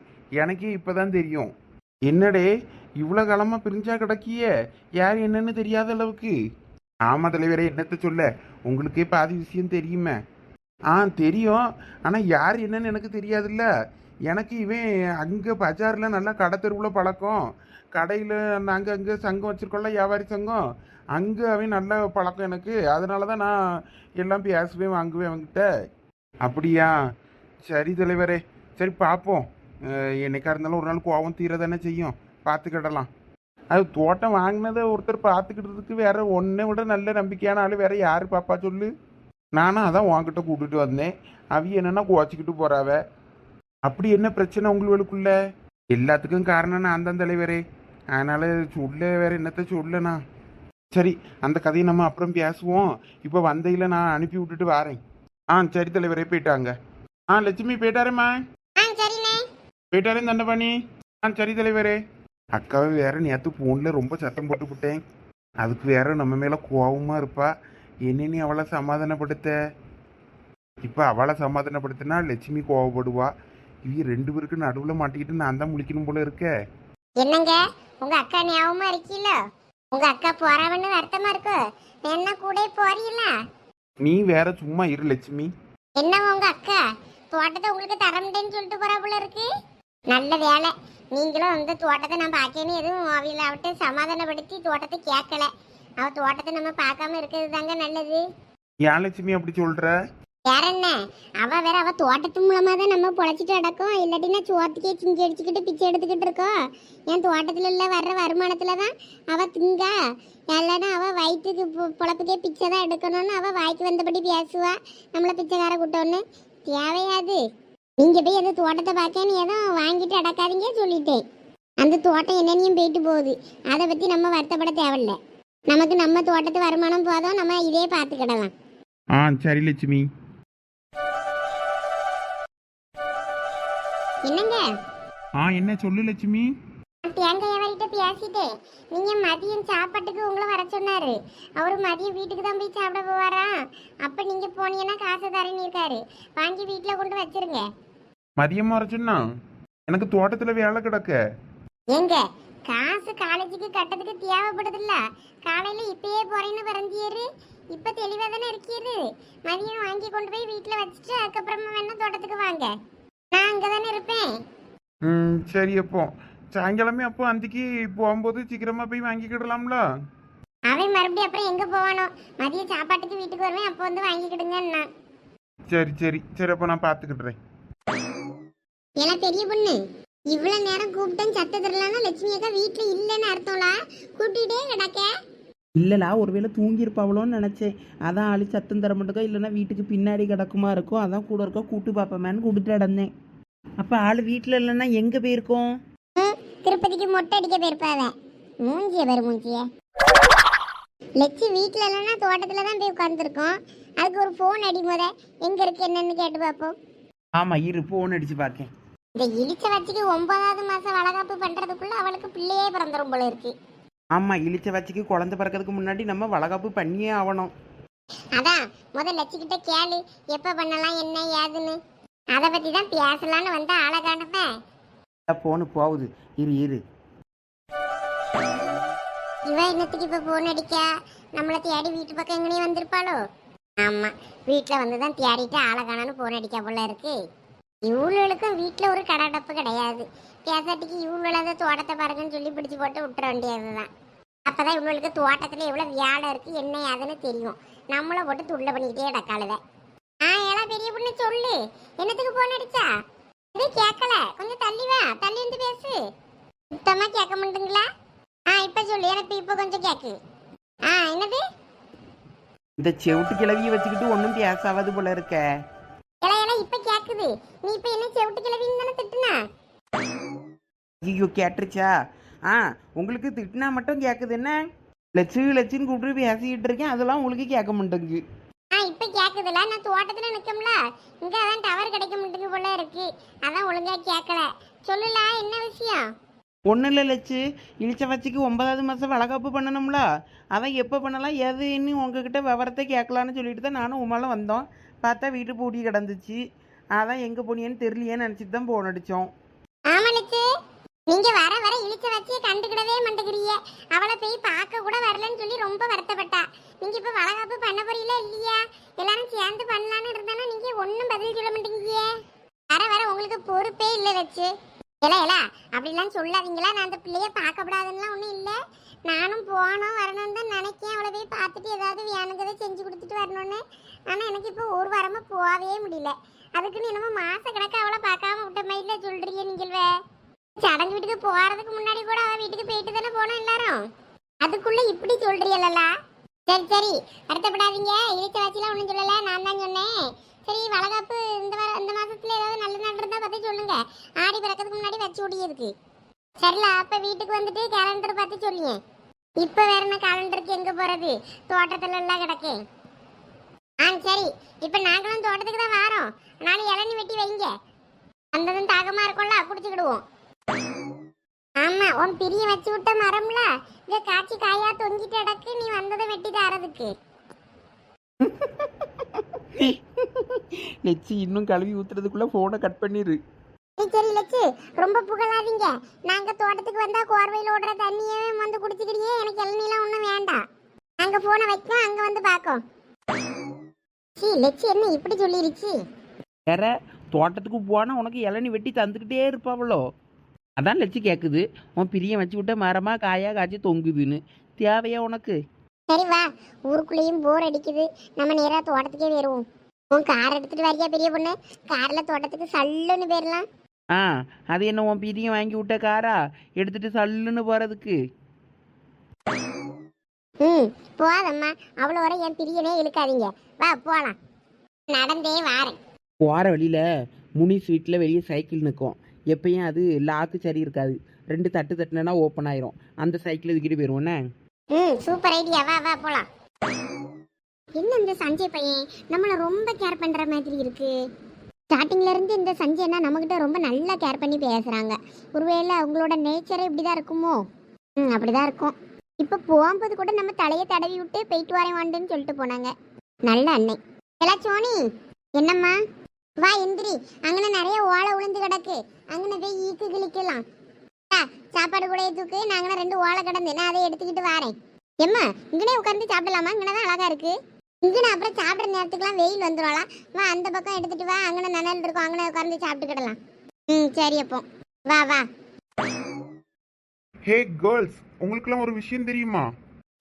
எனக்கே இப்பதான் தெரியும். என்னடே இவ்வளோ காலமா பிரிஞ்சா கிடக்கிய, யார் என்னன்னு தெரியாத அளவுக்கு? ஆமா தலைவரே, என்னத்த சொல்ல, உங்களுக்கே பாதி விஷயம் தெரியுமே. தெரியும், ஆனால் யார் என்னன்னு எனக்கு தெரியாதுல்ல. எனக்கு இவன் அங்கே பஜாரில் நல்லா கடை தெருவில் பழக்கம். கடையில் நாங்கள் அங்கே சங்கம் வச்சுருக்கோம்ல, வியாபாரி சங்கம், அங்கே அவன் நல்ல பழக்கம் எனக்கு. அதனால தான் நான் எல்லாம் பேசுவேன், வாங்குவேன் அவன்கிட்ட. அப்படியா? சரி தலைவரே, சரி பார்ப்போம். என்னைக்கா இருந்தாலும் ஒரு நாள் கோவம் தீர தானே செய்யும், பார்த்துக்கிடலாம். அது தோட்டம் வாங்கினதை ஒருத்தர் பார்த்துக்கிட்டதுக்கு வேற ஒன்றை விட நல்ல நம்பிக்கையான ஆள் வேற யார் பாப்பா சொல்லு? நானும் அதான் உன்கிட்ட கூப்பிட்டுட்டு வந்தேன். அவி என்னன்னா குவாச்சிக்கிட்டு போறாவ. அப்படி என்ன பிரச்சனை உங்களுக்குள்ள? எல்லாத்துக்கும் காரணம் நான் தான் தலைவரே. அதனால சொல்ல வேற என்னத்த சொல்லனா. சரி, அந்த கதையை நம்ம அப்புறம் பேசுவோம். இப்போ வந்தையில் நான் அனுப்பி விட்டுட்டு வரேன். சரி தலைவரே, போயிட்டாங்க. லட்சுமி போயிட்டாரேம்மா. சரிண்ணே. போயிட்டாரே தண்டபாணி. சரி தலைவரே. அக்காவை வேற நேற்று ஃபோனில் ரொம்ப சத்தம் போட்டு விட்டேன். அதுக்கு வேற நம்ம மேலே கோவமாக இருப்பா. என்னன்னு அவளை சமாதானப்படுத்த? இப்போ அவளை சமாதானப்படுத்தினா லட்சுமி கோவப்படுவா. இவங்க ரெண்டு பேருக்கு நடுவில் மாட்டிக்கிட்டு நான் தான் முழிக்கணும் போல இருக்க. என்னங்க உங்க அக்கா ஞாபகமா இருக்கீல்ல? உங்க அக்கா போறாவன்னு வருத்தமா இருக்கு. என்ன கூட போறீல்ல? நீ வேற சும்மா இரு லட்சுமி. என்ன உங்க அக்கா தோட்டத்தை உங்களுக்கு தரமுட்டேன்னு சொல்லிட்டு போறா போல இருக்கு. நல்ல வேலை. நீங்களும் அந்த தோட்டத்தை நான் பார்க்கணும் எதுவும் அவையில அவட்ட சமாதானப்படுத்தி தோட்டத்தை கேட்கல. அவ தோட்டத்தை நம்ம பார்க்காம இருக்கிறது தாங்க நல்லது. ஏன் லட்சுமி அப்படி சொல்ற? வேற என்ன, அவ தோட்டத்து மூலமா தான் நம்ம பொழைச்சிட்டு அடக்கும். இல்லாட்டினா சோத்துக்கே சிங்கி அடிச்சுக்கிட்டு பிச்சை எடுத்துக்கிட்டு இருக்கோம். என் தோட்டத்துல உள்ள வர்ற வருமானத்துல தான் அவ திங்கா. இல்லைன்னா அவ வயிற்றுக்கு பொழப்புக்கே பிச்சை தான் எடுக்கணும்னு அவ வாய்க்கு வந்தபடி பேசுவா. நம்மள பிச்சைக்கார கூட்டம்னு தேவையாது. நீங்க போய் அந்த தோட்டத்தை பார்க்கன்னு ஏதோ வாங்கிட்டு அடக்காதீங்க சொல்லிட்டேன். அந்த தோட்டம் என்னென்னையும் போயிட்டு போகுது. அதை பத்தி நம்ம வருத்தப்பட தேவையில்லை. நமக்கு நம்ம தோட்டத்து வருமானம் போதும். நம்ம இதே பார்த்துக்கிடலாம். சரி லட்சுமி. என்னங்க? என்ன சொல்லு லட்சுமி. தேங்காய் வரைட்ட பேசிட்டேன். நீங்க மதியம் சாப்பாட்டுக்கு உங்களை வர சொன்னாரு. அவரு மதியம் வீட்டுக்கு தான் போய் சாப்பிட போவாரா. அப்ப நீங்க போனீங்கன்னா காசு தரேன்னு இருக்காரு. வாங்கி வீட்டுல கொண்டு வச்சிருங்க. மதியமா வர சொன்னா எனக்கு தோட்டத்துல வேலை கிடக்க. ஏங்க, காசு காலேஜுக்கு கட்டத்துக்கு தேவைப்படுதுல்ல. காலையில இப்பயே போறேன்னு பறந்தியாரு. இப்ப தெளிவா தானே இருக்கீரு. மதியம் வாங்கி கொண்டு போய் வீட்டுல வச்சுட்டு அதுக்கப்புறமா வேணா தோட்டத்துக்கு வாங்க. நான் அங்கதானே இருப்பேன். சரி. அப்போ சாயங்காலமே அப்போ அந்திக்கு போகும்போது சீக்கிரமா போய் வாங்கிக்கிடலாம்ல. அவன் மறுபடியும் அப்புறம் எங்க போவானோ. மதியம் சாப்பாட்டுக்கு வீட்டுக்கு வருவேன். அப்போ வந்து வாங்கிக்கிடுங்கன்னா. சரி. அப்போ நான் பார்த்துக்கிடுறேன். ஏன்னா பெரிய பொண்ணு, இவ்வளவு நேரம் கூப்பிட்டேன் சத்த தரலான்னா லட்சுமி அக்கா வீட்டுல இல்லைன்னு அர்த்தம்லா. கூட்டிகிட்டே கிடக்க. இல்லைலா ஒருவேளை தூங்கியிருப்பாவளோன்னு நினச்சேன். அதான் ஆளி சத்தம் தர மாட்டேக்கோ, இல்லைன்னா வீட்டுக்கு பின்னாடி கிடக்குமா இருக்கும். அதான் கூட இருக்கோ கூட்டு பார்ப்போமேன்னு கூப்பிட்டு நடந்தேன். அப்போ ஆள் வீட்டில் இல்லைன்னா எங்கே போயிருக்கோம்? திருப்பதிக்கு மொட்டை அடிக்க போயிருப்பாவ. மூஞ்சிய பேரு மூஞ்சிய. லட்சு வீட்டுல இல்லைன்னா தோட்டத்துல தான் போய் உட்காந்துருக்கோம். அதுக்கு ஒரு போன் அடி முத எங்க இருக்கு என்னன்னு கேட்டு பார்ப்போம். ஆமாம் இரு ஃபோன் அடித்து பார்க்கேன். இந்த இழிச்ச வச்சுக்கு 9வது மாசம் வளகாப்பு பண்றதுக்குள்ள அவளுக்கு பிள்ளையே பிறந்துரும் போல இருக்கு. ஆமாம் இழிச்ச வச்சுக்கு குழந்தை பிறக்கிறதுக்கு முன்னாடி நம்ம வளகாப்பு பண்ணியே ஆகணும். அதான் முதல் லட்சுக்கிட்ட கேளு எப்ப பண்ணலாம் என்ன ஏதுன்னு. அதை பத்தி தான் பேசலான்னு வந்தா ஆளை காணுமே. ஃபோனு போகுது. இரு இவ என்னத்துக்கு இப்ப போன் அடிக்கா? நம்மள தேடி வீட்டு பக்கம் எங்கனையும் வந்திருப்பாளோ? ஆமா, வீட்டுல வந்துதான் தேடிட்டு ஆளை காணான்னு போன் அடிக்கா போல இருக்கு. இவளுக்கும் வீட்டுல ஒரு கடடப்பு கிடையாது. பேசாட்டிக்கு இவங்கள தோட்டத்தை பாருங்கன்னு சொல்லி பிடிச்சு போட்டு விட்டுற வேண்டியதுதான். அப்பதான் இவங்களுக்கு தோட்டத்துல எவ்வளவு வேலை இருக்கு என்ன ஏதுன்னு தெரியும். நம்மள போட்டு துள்ள பண்ணிக்கிட்டே கிடக்காளுவ. எல்லாம் பெரிய பொண்ணு சொல்லு, என்னத்துக்கு போன் அடிச்சா? இது கேட்கல, கொஞ்சம் தள்ளி வா, தள்ளி வந்து பேசு. சுத்தமா கேட்க மாட்டீங்களா? இப்ப சொல்லு, எனக்கு இப்ப கொஞ்சம் கேக்கு. என்னது? இந்த செவிட்டு கிளவியை வச்சுக்கிட்டு ஒன்றும் பேசாவது போல இருக்க. இப்ப கேக்குது. நீ இப்ப என்ன செவிட்டு கிளவின்னு தானே திட்டுனா? ஐயோ கேட்டுருச்சா? உங்களுக்கு திட்டினா மட்டும் கேட்குது என்ன? லட்சுன்னு கூப்பிட்டு பேசிக்கிட்டு இருக்கேன், அதெல்லாம் உங்களுக்கு கேட்க மாட்டேங்குது. இப்ப கேக்குதுல. நான் தோட்டத்துல நிக்கம்ல, இங்க அதான் டவர் கிடைக்க மாட்டேங்குது போல இருக்கு. அதான் ஒழுங்கா கேட்கல. சொல்லுல, என்ன விஷயம்? ஒன்றும் இல்லை லட்சு, இழிச்ச வச்சுக்கு 9வது மாதம் வளகாப்பு பண்ணணும்ல. அதான் எப்போ பண்ணலாம் எதுன்னு உங்ககிட்ட விவரத்தை கேட்கலான்னு சொல்லிட்டு தான் நானும் உமால வந்தோம். பார்த்தா வீட்டு பூட்டி கிடந்துச்சு. அதான் எங்கே போனியன்னு தெரியலையேன்னு நினச்சிட்டு தான் போன் அடித்தோம். ஆமா லட்சு, நீங்க வர இழிச்ச வச்சு கண்டுக்கிடவே மாட்டேங்கிறீங்க. அவளை போய் பார்க்க கூட வரலன்னு சொல்லி ரொம்ப வருத்தப்பட்டா. நீங்க இப்ப வளகாப்பு பண்ண போறீங்களா இல்லையா? எல்லாரும் சேர்ந்து பண்ணலான்னு இருந்தானா நீங்க ஒன்னும் பதில் சொல்ல மாட்டேங்க. வர உங்களுக்கு பொறுப்பே இல்லை லட்சு. இல்ல அப்படிலாம் சொல்லாதீங்களா. நான் அந்த பிள்ளைய பார்க்கப்படாதுன்னா ஒன்றும் இல்லை. நானும் போனோம் வரணும்னு தான் நினைக்கேன். அவளை போய் பார்த்துட்டு ஏதாவது வேணுங்கிறத செஞ்சு கொடுத்துட்டு வரணும்னு. ஆனால் எனக்கு இப்போ ஒரு வாரமாக போகவே முடியல. அதுக்குன்னு என்னமோ மாச கணக்கு அவளை பார்க்காம விட்ட மாதிரி சொல்றீங்க நீங்கள்வே. சடங்கு வீட்டுக்கு போகிறதுக்கு முன்னாடி கூட அவள் வீட்டுக்கு போயிட்டு தானே போனோம் எல்லாரும். அதுக்குள்ளே இப்படி சொல்றீங்களா? சரி வருத்தப்படாதீங்க. இழுத்த வச்சுலாம் ஒன்றும் சொல்லலை, நான் தான் சொன்னேன். சரி வளகாப்பு இந்த மாசத்துல ஏதாவது நல்ல நாள் இருந்தா பார்த்து சொல்லுங்க. ஆடி பிறக்கிறதுக்கு முன்னாடி வச்சு ஓடியதுக்கு. சரில, அப்ப வீட்டுக்கு வந்துட்டு கேலண்டர் பார்த்து சொல்லியேன். இப்ப வேற என்ன கேலண்டருக்கு எங்க போறது? தோட்டத்துல எல்லாம் கிடக்கேன். சரி, இப்ப நாங்களும் தோட்டத்துக்கு தான் வரோம். நானும் இளநி வெட்டி வைங்க. அந்ததும் தாகமா இருக்கும்ல, குடிச்சுக்கிடுவோம். ஆமா, உன் பிரிய வச்சு விட்ட மரம்ல இங்க காய்ச்சி காயா தொங்கிட்டு அடக்கு. நீ வந்ததை வெட்டி தரதுக்கு. லட்சு இன்னும் கழுவி ஊத்துறதுக்குள்ள போனை கட் பண்ணிரு. சரி லட்சு, ரொம்ப புகழாதீங்க. நாங்க தோட்டத்துக்கு வந்தா கோர்வையில் ஓடுற தண்ணியே வந்து குடிச்சுக்கிட்டே. எனக்கு இளநீலாம் ஒன்றும் வேண்டாம். நாங்க போனை வைக்கோம், அங்க வந்து பார்க்கோம். லட்சு என்ன இப்படி சொல்லிருச்சு? வேற தோட்டத்துக்கு போனால் உனக்கு இளநி வெட்டி தந்துக்கிட்டே இருப்பாவளோ. அதான் லட்சி கேட்குது, உன் பிரியம் வச்சு விட்ட மரமாக காயா காய்ச்சி தொங்குதுன்னு. தேவையா உனக்கு? சரி வா, ஊருக்குள்ளேயும் போர் அடிக்குது, நம்ம நேரா தோட்டத்துக்கே வருவோம். உன் கார் எடுத்துட்டு வரியா பெரிய பொண்ணு? கார்ல தோட்டத்துக்கு சல்லுன்னு போயிடலாம். ஆ, அது என்ன உன் பிரியம் வாங்கி விட்ட காரா எடுத்துட்டு சல்லுன்னு போகிறதுக்கு? ம், போதம்மா, அவ்வளோ வரை என் பிரியனே இழுக்காதீங்க. வா போலாம், நடந்தே வாரேன். போகிற வழியில் முனிஸ் வீட்டில் வெளியே சைக்கிள் நிற்கும். எப்பயும் அது லாக்கு சரி இருக்காது, 2 தட்டு தட்டுனா ஓப்பன் ஆயிரும். அந்த சைக்கிள் இதுக்கிட்டு போயிடுவோண்ணே. ம், சூப்பர் ஐடியா, வா வா போலாம். என்ன இந்த சஞ்சய் பையன் நம்மளை ரொம்ப கேர் பண்ற மாதிரி இருக்கு. ஸ்டார்டிங்ல இருந்து இந்த சஞ்சய்னா நம்மகிட்ட ரொம்ப நல்லா கேர் பண்ணி பேசுறாங்க. ஒருவேளை அவங்களோட நேச்சரே இப்படிதான் இருக்குமோ? ம், அப்படிதான் இருக்கும். இப்ப போகும்போது கூட நம்ம தலையை தடவி விட்டு போயிட்டு வரேன் வாண்டுன்னு சொல்லிட்டு போனாங்க. நல்ல அன்னை. எல்லாம் சோனி, என்னம்மா? வா எந்திரி, அங்கன நிறைய ஓலை உளுந்து கிடக்கு, அங்கன போய் ஈக்கு கிளிக்கலாம். சாப்பாடு கூட தூக்கு, நாங்கன 2 ஓலை கிடந்து, நான் அதை எடுத்துக்கிட்டு வரேன். எம்மா, இங்கனே உட்காந்து சாப்பிடலாமா? இங்கனதான் அழகா இருக்கு. இங்கன அப்புறம் சாப்பிட்ற நேரத்துக்குலாம் வெயில் வந்துடும்லாம். வா அந்த பக்கம் எடுத்துட்டு வா, அங்கன நனல் இருக்கும், அங்கன உட்காந்து சாப்பிட்டுக்கிடலாம். ம், சரி அப்போ வா வா. ஹே கேர்ள்ஸ், உங்களுக்குலாம் ஒரு விஷயம் தெரியுமா?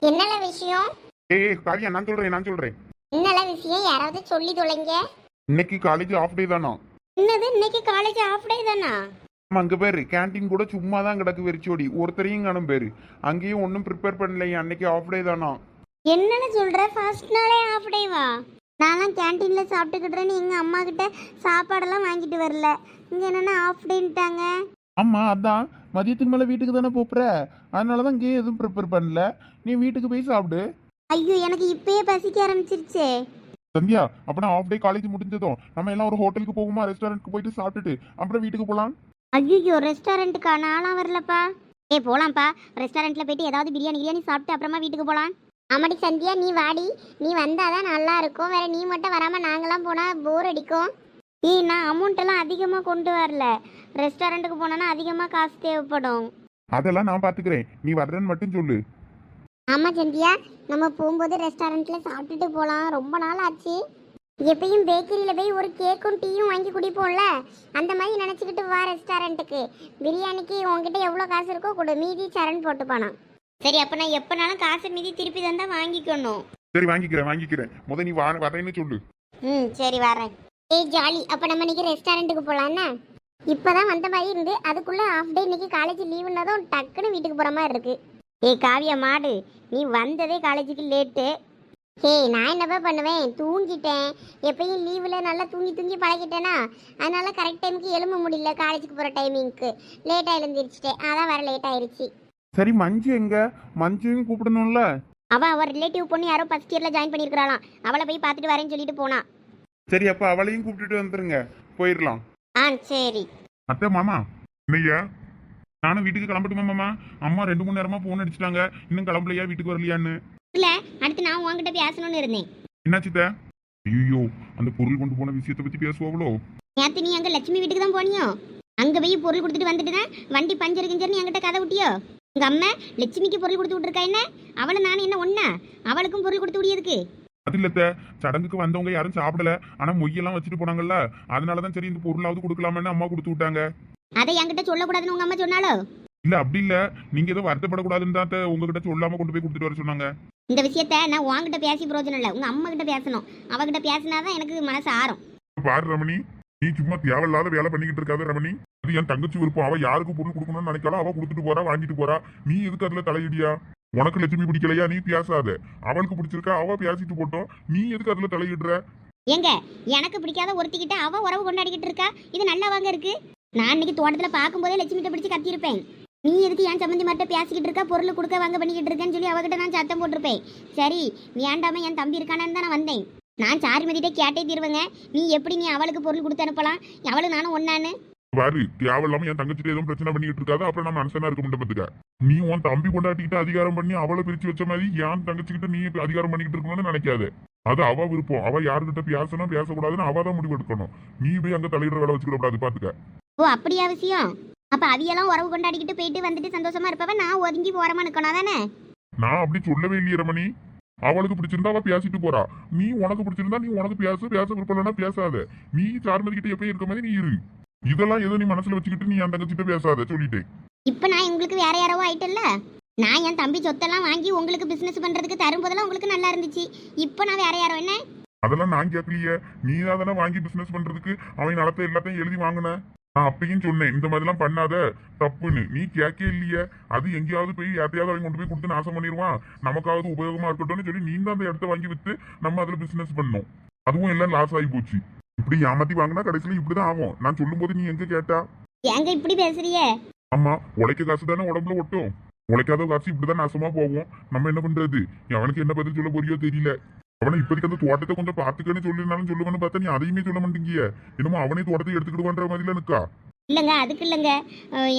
என்னல விஷயம்? ஏய் காவியா, நான் சொல்றேன். என்னல விஷயம்? யாராவது சொல்லி தொலைங்க. இன்னைக்கு காலேஜ் ஆஃப் டே தானா? என்னது, இன்னைக்கு காலேஜ் ஆஃப் டே தானா? ஆமா, அங்க பேரு கேண்டீன் கூட சும்மா தான் கிடக்கு வெறிச்சோடி, ஒருத்தரையும் காணும் பேரு. அங்கேயும் ஒன்றும் ப்ரிப்பேர் பண்ணலையே, அன்னைக்கு ஆஃப் டே தானா? என்னன்னு சொல்ற? ஃபர்ஸ்ட் நாளே ஆஃப் டேவா? நான்லாம் கேண்டீன்ல சாப்பிட்டுக்கிட்டேன்னு எங்க அம்மா கிட்ட சாப்பாடெல்லாம் வாங்கிட்டு வரல. இங்க என்னன்னா ஆஃப் டேன்ட்டாங்க. ஆமா, அதான் மதியத்துக்கு மேல வீட்டுக்கு தானே போப்புற, அதனாலதான் இங்கேயே எதுவும் ப்ரிப்பேர் பண்ணல. நீ வீட்டுக்கு போய் சாப்பிடு. ஐயோ, எனக்கு இப்பயே பசிக்க ஆரம்பிச்சிருச்சே. சந்தியா, அப்பனா ஆஃப் டே காலேஜ் முடிஞ்சதும் நம்ம எல்லாம் ஒரு ஹோட்டலுக்கு போகுமா, ரெஸ்டாரண்ட்க்கு போயிட்டு சாப்பிட்டுட்டு அப்புறம் வீட்டுக்கு போலாம். ஐயோ, ரெஸ்டாரண்ட்டுக்கா? நான்லாம் வரலப்பா. போலாம்ப்பா, ரெஸ்டாரண்ட்ல போயிட்டு ஏதாவது பிரியாணி சாப்பிட்டு அப்புறமா வீட்டுக்கு போலாம். ஆமாடி சந்தியா, நீ வாடி, நீ வந்தாதான் நல்லா இருக்கும். வேற நீ மட்டும் வராம நாங்களாம் போனா போர் அடிக்கும். நான் அமௌண்ட் எல்லாம் அதிகமா கொண்டு வரல. ரெஸ்டாரண்ட்டுக்கு போனோன்னா அதிகமா காசு தேவைப்படும். அதெல்லாம் நான் பாத்துக்கிறேன், நீ வர்றேன்னு மட்டும் சொல்லு. ஆமா சந்தியா, நம்ம போகும்போது ரெஸ்டாரண்ட்ல சாப்பிட்டுட்டு போலாம். ரொம்ப நாள் ஆச்சு. எப்பயும் பேக்கரியில போய் ஒரு கேக்கும் டீயும் வாங்கி குடிப்போம்ல, அந்த மாதிரி நினைச்சுக்கிட்டு வா ரெஸ்டாரண்ட்டுக்கு. பிரியாணிக்கு உங்ககிட்ட எவ்வளோ காசு இருக்கோ கொடு, மீதி சரண் போட்டு போனான். சரி, அப்ப நான் எப்பனாலும் காசு மீதி திருப்பி தந்தா வாங்கிக்கணும். சரி, வாங்கிக்கிறேன். முத நீ வரேன்னு சொல்லு. ம், சரி வரேன். ஜாலி. அப்ப நம்ம இன்னைக்கு ரெஸ்டாரண்ட்டுக்கு போலாம்னா? இப்பதான் வந்த மாதிரி இருந்து அதுக்குள்ள ஆஃப் டே, இன்னைக்கு காலேஜ் லீவுன்னதும் டக்குன்னு வீட்டுக்கு போற மாதிரி இருக்கு. காவியா மாடு, நீ வந்ததே காலேஜுக்கு லேட்டு. நான் என்னப்பா பண்ணுவேன், தூங்கிட்டேன். எப்பயும் லீவில் நல்லா தூங்கி பழகிட்டேனா, அதனால கரெக்ட் டைமுக்கு எழும்ப முடியல. காலேஜுக்கு போகிற டைமிங்க்கு லேட்டாக எழுந்திரிச்சிட்டேன், அதான் வர லேட் ஆயிடுச்சு. சரி, மஞ்சு எங்க? மஞ்சுவையும் கூப்பிடணும்ல. அவள் ரிலேட்டிவ் பொண்ணு யாரோ ஃபர்ஸ்ட் இயரில் ஜாயின் பண்ணியிருக்கிறாளாம். அவளை போய் பார்த்துட்டு வரேன்னு சொல்லிட்டு போனா. சரி, அப்ப அவளையும் கூப்பிட்டுட்டு வந்துருங்க, போயிடலாம். சரி. அத்தை மாமா, இல்லையா நானும் வீட்டுக்கு கிளம்பட்டுமா மாமா? அம்மா 2-3 நேரமா போன் அடிச்சிட்டாங்க, இன்னும் கிளம்பலையா, வீட்டுக்கு வரலையான்னு. இல்லை, அடுத்து நான் உங்ககிட்ட பேசணும்னு இருந்தேன். என்னாச்சுத்த? ஐயோ, அந்த பொருள் கொண்டு போன விஷயத்தை பத்தி பேசுவாங்களோ? நேற்று நீ அங்கே லட்சுமி வீட்டுக்கு தான் போனியோ? அங்கே போய் பொருள் கொடுத்துட்டு வந்துட்டு தான் வண்டி பஞ்சர் கிஞ்சர்னு என்கிட்ட கதை விட்டியோ? உங்கள் அம்மா லட்சுமிக்கு பொருள் கொடுத்து விட்டுருக்கா என்ன? அவளை நான் என்ன ஒன்னா அவளுக்கும் பொருள் கொடுத்து விடியதுக்கு? அது இல்லத்த, சடங்குக்கு வந்தவங்க யாரும் சாப்பிடல, ஆனா மொய்யெல்லாம் வச்சுட்டு போனாங்கல்ல, அதனாலதான் சரி இந்த பொருளாவது கொடுக்கலாமன்னு அம்மா கொடுத்து விட்டாங்க. அதை என்கிட்ட சொல்லக்கூடாதுன்னு உங்க அம்மா சொன்னாலோ? இல்ல அப்படி இல்ல, நீங்க ஏதோ வருத்தப்படக்கூடாதுன்னு தான் உங்ககிட்ட சொல்லாம கொண்டு போய் கொடுத்துட்டு வர சொன்னாங்க. இந்த விஷயத்த நான் உங்ககிட்ட பேசி பிரயோஜனம் இல்லை, உங்க அம்மா கிட்ட பேசணும். அவகிட்ட பேசினாதான் எனக்கு மனசு ஆறும். பாரு ரமணி, நீ சும்மா தேவையில்லாத வேலை பண்ணிக்கிட்டு இருக்காத ரமணி. அது என் தங்கச்சி விருப்பம், அவ யாருக்கு பொருள் கொடுக்கணும்னு நினைக்காலும் அவ கொடுத்துட்டு போறா, வாங்கிட்டு போறா. நீ எதுக்கு அதுல தலையிடியா? உனக்கு லட்சுமி பிடிக்கலையா, நீ பேசாத. அவளுக்கு பிடிச்சிருக்கா, அவ பேசிட்டு போட்டோம், நீ எதுக்கு அதுல தலையிடுற? எங்க எனக்கு பிடிக்காத ஒருத்திக்கிட்ட அவ உறவு கொண்டாடிக்கிட்டு இருக்கா, இது நல்லா வாங்க இருக்கு. நான் இன்னைக்கு தோட்டத்துல பார்க்கும்போதே லட்சுமிட்ட பிடிச்சு கத்திருப்பேன். நீ எதுக்கு என் சம்மந்தி மட்டும் பேசிக்கிட்டு இருக்கா, பொருள் கொடுக்க வாங்க பண்ணிக்கிட்டு இருக்கேன்னு சொல்லி அவகிட்ட நான் சத்தம் போட்டிருப்பேன். சரி, வேண்டாம என் தம்பி இருக்கானு தான் நான் வந்தேன். நான் சாருமதிட்டே கேட்டே தீருவேங்க, நீ எப்படி நீ அவளுக்கு பொருள் கொடுத்து அனுப்பலாம், அவளும் நானும் ஒன்னான்னு. பாரு, தேவையில்லாம என் தங்கச்சிட்டு எதுவும் பிரச்சனை பண்ணிட்டு இருக்காது, அப்புறம் நம்ம மனசனா இருக்க முடியும். நீ உன் தம்பி கொண்டாட்டிக்கிட்டு அதிகாரம் பண்ணி அவளை பிரிச்சு வச்ச மாதிரி என் தங்கச்சிக்கிட்ட நீ அதிகாரம் பண்ணிக்கிட்டு இருக்கணும்னு நினைக்காது. அது அவ விருப்பம், அவ யாருக்கிட்ட பேசணும் பேசக்கூடாதுன்னு அவ தான் முடிவு எடுக்கணும். நீ போய் அங்க தலையிடுற வேலை வச்சுக்கிட கூடாது, பாத்துக்க. ஓ, அப்படியா விஷயம்? அப்ப அவியெல்லாம் உறவு கொண்டாடிக்கிட்டு போயிட்டு வந்துட்டு சந்தோஷமா இருப்பவ நான் ஒதுங்கி போறமா நிக்கணும் தானே? நான் அப்படி சொல்லவே இல்லையே ரமணி. அவளுக்கு பிடிச்சிருந்தா அவ பேசிட்டு போறா. நீ உனக்கு பிடிச்சிருந்தா நீ உனக்கு பேச விருப்பம்னா பேசாத. நீ சாருமதி கிட்ட எப்பயும் இருக்க மாதிரி நீ இரு. இதெல்லாம் ஏதோ நீ மனசுல வச்சுக்கிட்டு நீ அந்த தங்கச்சிட்ட பேசாத சொல்லிட்டேன். இப்போ நான் உங்களுக்கு வேற யாரோ ஆயிட்டல்ல. நான் என் தம்பி சொத்தெல்லாம் வாங்கி உங்களுக்கு பிசினஸ் பண்றதுக்கு தரும்போதெல்லாம் உங்களுக்கு நல்லா இருந்துச்சு. இப்போ நான் வேற யாரோ என்ன? அதெல்லாம் நான் கேட்கலையே. நீ தானே வாங்கி பிசினஸ் பண்றதுக்கு அவன் நடத்த எல்லாத்தையும் எழுதி வாங்கின. நான் அப்பயும் சொன்னேன் இந்த மாதிரிலாம் பண்ணாத தப்புன்னு. நீ கேட்கே இல்லையே. அது எங்கேயாவது போய் யார்ட்டையாவது அவன் கொண்டு போய் கொடுத்து நாசம் பண்ணிடுவான். நமக்காவது உபயோகமா இருக்கட்டும்னு சொல்லி நீ தான் அந்த இடத்த வாங்கி வித்து நம்ம அதுல பிசினஸ் பண்ணோம். அதுவும் எல்லாம் லாஸ் ஆகி போச்சு. இப்படி ஏமாத்தி வாங்கினா கடைசியில இப்படிதான் ஆகும். நான் சொல்லும் போது நீ எங்க கேட்டா? ஏங்க இப்படி பேசுறியே? ஆமா, உழைக்க காசு தானே உடம்புல ஒட்டும். உழைக்காத காசு இப்படிதான் நாசமா போகும். நம்ம என்ன பண்றது? அவனுக்கு என்ன பதில் சொல்ல போறியோ தெரியல. அவனை இப்போதைக்கு அந்த தோட்டத்தை கொஞ்சம் பாத்துக்கன்னு சொல்லிருந்தாலும் சொல்லுவேன்னு பார்த்தா நீ அதையுமே சொல்ல மாட்டேங்கிய. என்னமோ அவனே தோட்டத்தை எடுத்துக்கிடுவான்ற மாதிரில நிக்கா. இல்லைங்க, அதுக்கு இல்லைங்க.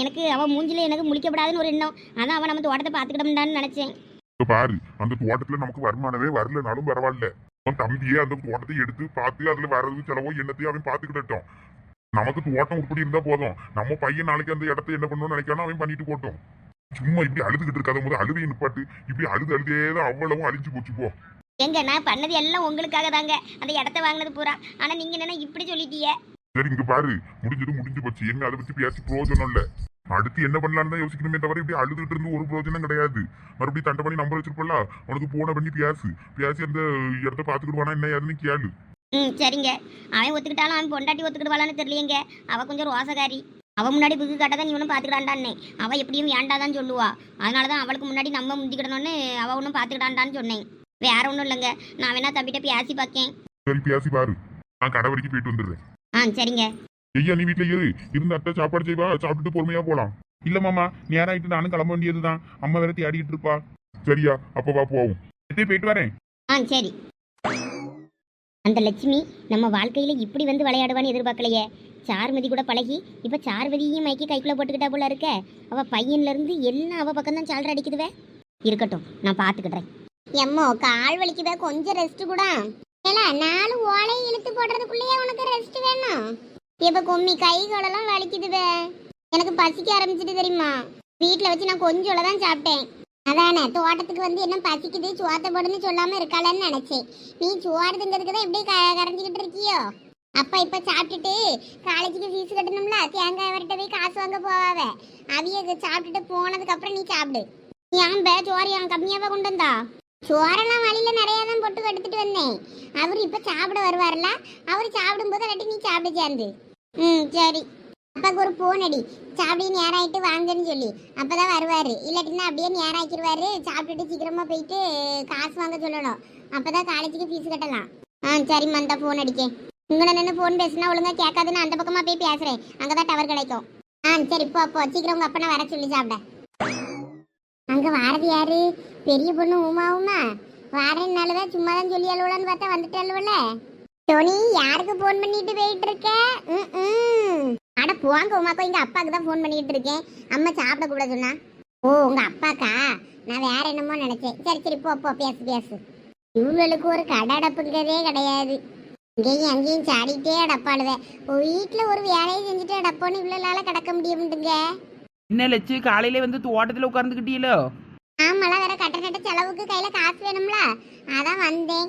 எனக்கு அவன் மூஞ்சில எனக்கு முழிக்கப்படாதுன்னு ஒரு எண்ணம். அதான் அவன் நம்ம தோட்டத்தை பார்த்துக்கிட்டோம்டான்னு நினைச்சேன். இப்ப பாரு, அந்த தோட்டத்துல நமக்கு வருமானமே வரலனாலும் பரவாயில்ல. அவன் தம்பியே அந்த தோட்டத்தை எடுத்து பார்த்து அதுல வரது செலவோ என்னத்தையும் அவன் பாத்துக்கிட்டோம். நமக்கு தோட்டம் உருப்படி இருந்தா போதும். நம்ம பையன் நாளைக்கு அந்த இடத்த என்ன பண்ணணும்னு நினைக்கானோ அவன் பண்ணிட்டு போட்டோம். சும்மா இப்படி அழுதுகிட்டு இருக்காத போது அழுதையை நிப்பாட்டு. இப்படி அழுதேதான் அவ்வளவும் அழிஞ்சு போச்சு போ. எங்க நான் பண்ணது எல்லாம் உங்களுக்காக தாங்க, அந்த இடத்த வாங்கினது பூரா. ஆனா நீங்க என்ன இப்படி சொல்லிட்டீங்க? சரி இங்க பாரு, முடிஞ்சு போச்சு. என்ன அதை பத்தி பேசி பிரயோஜனம் இல்ல. அடுத்து என்ன பண்ணலான்னு தான் யோசிக்கணுமே தவிர இப்படி அழுதுகிட்டு இருந்து ஒரு பிரயோஜனம் கிடையாது. மறுபடியும் தண்டை பண்ணி நம்பர் வச்சிருப்பல, உனக்கு போன பண்ணி பேசி அந்த இடத்த பாத்துக்கிடுவானா என்ன யாருன்னு கேளு. சரிங்க. அவன் ஒத்துக்கிட்டாலும் அவன் பொண்டாட்டி ஒத்துக்கிடுவாளான்னு தெரியலையேங்க. அவ கொஞ்சம் ரோசகாரி. அவ முன்னாடி புக்கு காட்டதான் இவனும் பாத்துக்கிட்டான்டான்னே. அவ எப்படியும் ஏண்டாதான் சொல்லுவா. அதனாலதான் அவளுக்கு முன்னாடி நம்ம முந்திக்கிடணும்னு அவ ஒன்னும் பாத்துக்கிட்டான்டான்னு சொன்னேன். வேற ஒன்றும் இல்லைங்க. நான் வேணா தம்பிட்ட பேசி பார்க்கேன். சரி பேசி பாரு. நான் கடை வரைக்கும் போயிட்டு வந்துடுறேன். சரிங்க. ஐயா நீ வீட்டுல இரு. இருந்த அத்தை சாப்பாடு செய்வா, சாப்பிட்டுட்டு பொறுமையா போலாம். இல்ல மாமா, நேரம் ஆயிட்டு நானும் கிளம்ப வேண்டியதுதான். அம்மா வேற தேடிட்டு இருப்பா. சரியா, அப்ப வா போவோம். போயிட்டு வரேன். சரி. அந்த லட்சுமி நம்ம வாழ்க்கையில இப்படி வந்து விளையாடுவான்னு எதிர்பார்க்கலையே. சார்மதி கூட பழகி இப்ப சார்வதியும் மைக்கி கைக்குள்ள போட்டுக்கிட்டா போல இருக்க. அவ பையன்ல இருந்து எல்லாம் அவ பக்கம் தான் சால்ற அடிக்குதுவே. இருக்கட்டும், நான் பாத்துக்கிட்டேன். எம்மோ கால் வலிக்குதா, கொஞ்சம் ரெஸ்ட் கூட. ஏல 4 ஓலை இழுத்து போடுறதுக்குள்ளேயே உனக்கு ரெஸ்ட் வேணும்? இப்ப கும்மி கை காலெல்லாம் வலிக்குதுவே. எனக்கு பசிக்க ஆரம்பிச்சிட்டு தெரியுமா? வீட்டுல வச்சு நான் கொஞ்சோல தான் சாப்பிட்டேன். அதானே தோட்டத்துக்கு வந்து என்ன பசிக்குது சோத்த போடுன்னு சொல்லாம இருக்காளன்னு நினைச்சேன். நீ சோறு திங்கிறதுக்கு தான் எப்படி கரைஞ்சிக்கிட்டு இருக்கியோ? அப்பா இப்ப சாப்பிட்டுட்டு காலேஜுக்கு ஃபீஸ் கட்டணும்ல, தேங்காய் வரட்ட போய் காசு வாங்க போவாவ. அவிய சாப்பிட்டுட்டு போனதுக்கு அப்புறம் நீ சாப்பிடு. ஏன் சோறு ஏன் கம்மியாவா கொண்டு வந்தா? சோறெல்லாம் வழியில நிறைய தான் போட்டு எடுத்துட்டு வந்தேன். அவர் இப்ப சாப்பிட வருவார்ல, அவர் சாப்பிடும்போது இல்லாட்டி நீ சாப்பிட சேர்ந்து. சரி. அப்பாவுக்கு ஒரு போன் அடி, சாப்பிடி நேரம் ஆயிட்டு வாங்கன்னு சொல்லி. அப்பதான் வருவாரு. இல்லாட்டினா அப்படியே நேரம் ஆக்கிடுவாரு. சாப்பிட்டுட்டு சீக்கிரமா போயிட்டு காசு வாங்க சொல்லணும். அப்பதான் காலேஜுக்கு ஃபீஸ் கட்டலாம். சரிம்மா, அந்த போன் அடிக்கேன். உங்களை நின்று போன் பேசுனா ஒழுங்கா கேட்காதுன்னு அந்த பக்கமா போய் பேசுறேன். அங்கதான் டவர் கிடைக்கும். சரி போ சீக்கிரம் உங்க அப்பனை வர சொல்லி சாப்பிட. அங்க வாரது யாரு? பெரிய பொண்ணு உமாவுமா. வாரேன்னாலதான் சும்மா தான் சொல்லி அழுவலான்னு பார்த்தா வந்துட்டு அழுவல. டோனி யாருக்கு போன் பண்ணிட்டு போயிட்டு இருக்க? அட போங்க உமாக்கோ, எங்க அப்பாவுக்கு தான் போன் பண்ணிட்டு இருக்கேன். அம்மா சாப்பிட கூட சொன்னா. ஓ உங்க அப்பாக்கா? நான் வேற என்னமோ நினைச்சேன். சரி போ பேசு. இவங்களுக்கு ஒரு கடடப்புங்கிறதே கிடையாது. இங்கேயும் அங்கேயும் சாடிட்டே அடப்பாளுவேன். வீட்டுல ஒரு வேலையை செஞ்சுட்டு அடப்போன்னு இவ்வளவு கிடக்க முடியும்ட்டுங்க. என்ன லட்சு, காலையில வந்து தோட்டத்துல உட்கார்ந்துக்கிட்டீங்களோ? ஆமாலாம், வேற கட்ட செலவுக்கு கையில காசு வேணும்ல, அதான் வந்தேன்.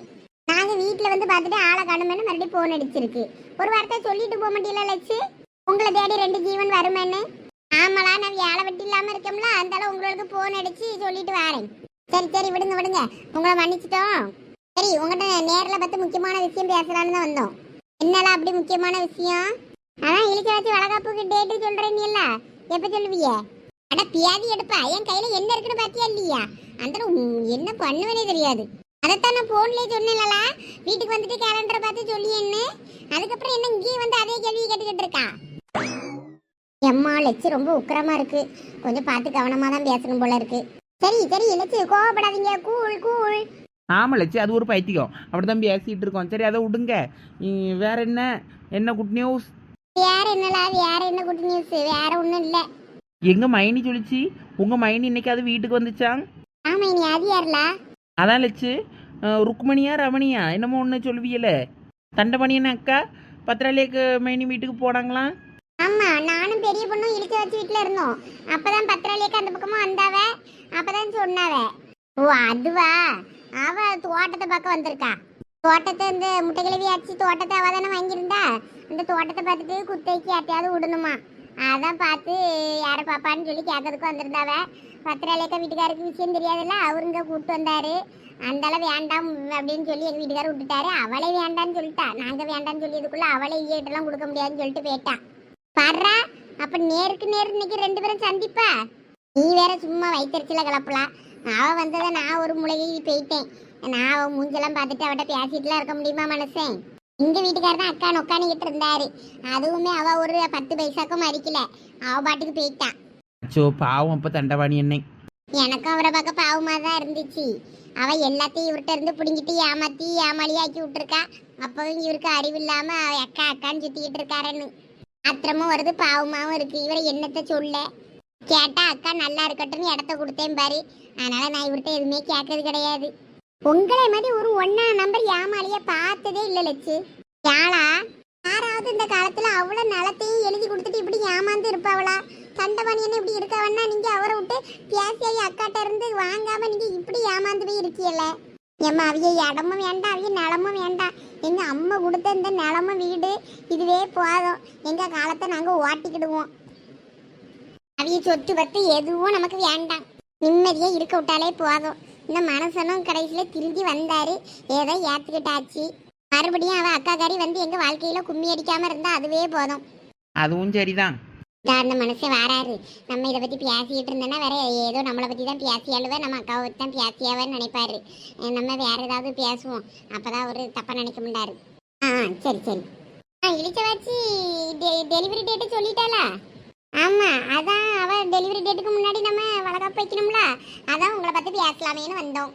நாங்க வீட்டுல வந்து பார்த்துட்டு ஆளை காணுமேனு மறுபடியும் போன் அடிச்சிருக்கு. ஒரு வார்த்தை சொல்லிட்டு போக முடியல லட்சு, உங்களை தேடி 2 ஜீவன் வருமேன்னு. ஆமாலா, நான் வேலை வெட்டி இல்லாம இருக்கோம்ல, அதனால உங்களுக்கு போன் அடிச்சு சொல்லிட்டு வரேன். சரி விடுங்க, உங்களை மன்னிச்சிட்டோம். சரி, உங்கள்கிட்ட நேரில் பார்த்து முக்கியமான விஷயம் பேசலான்னு தான் வந்தோம். என்னலாம் அப்படி முக்கியமான விஷயம்? அதான் இழுக்க வச்சு வளகாப்புக்கு டேட்டு சொல்றேன்னு இல்ல, எப்ப சொல்லுவீங்க? அட பியாதி எடுப்பா, என் கையில என்ன இருக்குன்னு பாத்தியா இல்லையா? அந்த என்ன பண்ணுவனே தெரியாது. அதைத்தான் நான் போன்லயே சொன்னேன்ல, வீட்டுக்கு வந்துட்டு கேலண்டரை பார்த்து சொல்லியேன்னு. அதுக்கப்புறம் என்ன இங்கேயும் வந்து அதே கேள்வி கேட்டுக்கிட்டு இருக்கா? எம்மா லட்சு ரொம்ப உக்கிரமா இருக்கு, கொஞ்சம் பார்த்து கவனமா தான் பேசணும் போல இருக்கு. சரி லட்சு கோவப்படாதீங்க, கூல். ஆமா லட்சு, அது ஒரு பைத்தியம். அப்படிதான் பேசிட்டு இருக்கோம். சரி அதை விடுங்க. வேற என்ன குட் நியூஸ்? வேற என்ன குட் நியூஸ்? வேற ஒண்ணும் இல்ல. எங்க மைனி சொல்லிச்சு, உங்க மைனி இன்னைக்கு அது வீட்டுக்கு வந்துச்சாங். ஆமா, நீ அது யாருல? அதான் லட்சு, ருக்மணியா ரமணியா என்னமோ ஒன்று சொல்லுவீல, தண்டமணியன் அக்கா பத்திராளியக்கு மைனி வீட்டுக்கு போனாங்களாம். ஆமா, நானும் பெரிய பொண்ணும் இழுத்து வச்சு வீட்டுல இருந்தோம். அப்பதான் பத்திராளியக்கு அந்த பக்கமா வந்தாவ. அப்பதான் சொன்னாவ. ஓ அதுவா? அவ தோட்டத்தை பார்க்க வந்திருக்கா. தோட்டத்தை இந்த முட்டைக்கிழவி அடிச்சு தோட்டத்தை அவ தானே வாங்கியிருந்தா. அந்த தோட்டத்தை பார்த்துட்டு குத்தைக்கு யார்ட்டையாவது விடணுமா. அதான் பார்த்து யாரை பாப்பான்னு சொல்லி கேட்கறதுக்கு வந்திருந்தாவ. பத்திராலேக்கா வீட்டுக்காருக்கு விஷயம் தெரியாதுல்ல, அவருங்க கூப்பிட்டு வந்தாரு. அந்தால வேண்டாம் அப்படின்னு சொல்லி எங்கள் வீட்டுக்காரர் விட்டுட்டாரு. அவளே வேண்டான்னு சொல்லிட்டா. நாங்கள் வேண்டான்னு சொல்லியதுக்குள்ள அவளே ஈட்டெல்லாம் கொடுக்க முடியாதுன்னு சொல்லிட்டு போயிட்டான். பாடுறா, அப்போ நேருக்கு நேர் இன்னைக்கு 2 பேரும் சந்திப்பா. நீ வேற சும்மா வயிற்றுல கிளப்பலாம். அவள் வந்ததை நான் ஒரு முளைகி போயிட்டேன். நான் அவன் மூஞ்செல்லாம் பார்த்துட்டு அவட்ட பேசிட்டுலாம் இருக்க முடியுமா மனுஷன்? எங்க வீட்டுக்காரர் தான் அக்கா நொக்கானிக்கிட்டு இருந்தாரு. அதுவுமே அவ ஒரு 10 பைசாக்கும் மறிக்கல. அவ பாட்டுக்கு போயிட்டா. அச்சோ பாவம் இப்போ தண்டவாணி என்னை. எனக்கும் அவரை பார்க்க பாவமா தான் இருந்துச்சு. அவ எல்லாத்தையும் இவர்கிட்ட இருந்து பிடுங்கிட்டு ஏமாத்தி ஏமாளியாக்கி விட்டுருக்கா. அப்பவும் இவருக்கு அறிவு இல்லாம அவ அக்கா அக்கான்னு சுத்திக்கிட்டு இருக்காருன்னு ஆத்திரமும் வருது, பாவமாவும் இருக்கு. இவரை என்னத்த சொல்ல. கேட்டா அக்கா நல்லா இருக்கட்டும்னு இடத்த கொடுத்தேன் பாரு. அதனால நான் இவர்கிட்ட எதுவுமே கேட்கறது கிடையாது. உங்களை மாதிரி ஒரு 1ஆம் நம்பர் ஏமாளிய பார்த்ததே இல்லை லட்சு. யாழா யாராவது இந்த காலத்துல அவ்வளவு நலத்தையும் எழுதி கொடுத்துட்டு இப்படி ஏமாந்து இருப்பாவளா? தண்டபாணியன்னு இப்படி இருக்கவன்னா நீங்க அவரை விட்டு பேசியாயி அக்காட்ட இருந்து வாங்காம நீங்க இப்படி ஏமாந்து போய் இருக்கீல்ல. ஏம்மா அவிய இடமும் வேண்டாம், அவிய நிலமும் வேண்டாம். எங்க அம்மா கொடுத்த இந்த நிலமும் வீடு இதுவே போதும். எங்க காலத்தை நாங்க ஓட்டிக்கிடுவோம். அவிய சொத்து பத்து எதுவும் நமக்கு வேண்டாம். நிம்மதியா இருக்க விட்டாலே போதும். இந்த மனுஷனும் கடைசியில திரும்பி வந்தாரு, ஏதோ ஏத்துக்கிட்டாச்சு. மறுபடியும் அவ அக்காக்காரி வந்து எங்க வாழ்க்கையில கும்மி அடிக்காம இருந்தா அதுவே போதும். அதுவும் சரிதான். அந்த மனுஷன் வராரு. நம்ம இதை பத்தி பேசிட்டு இருந்தோன்னா வேற ஏதோ நம்மளை பத்தி தான் பேசியாளுவ, நம்ம அக்காவை பத்தி தான் பேசியாவன்னு நினைப்பாரு. நம்ம வேற ஏதாவது பேசுவோம், அப்பதான் அவரு தப்பா நினைக்க மாட்டாரு. சரி சரி. இழிச்ச வச்சு டெலிவரி டேட்டு சொல்லிட்டாளா? ஆமா, அதான் அவ டெலிவரி டேட்டுக்கு முன்னாடி நம்ம வளகாப்பு வைக்கணும்ல, அதான் உங்களை பத்தி பேசலாமேன்னு வந்தோம்.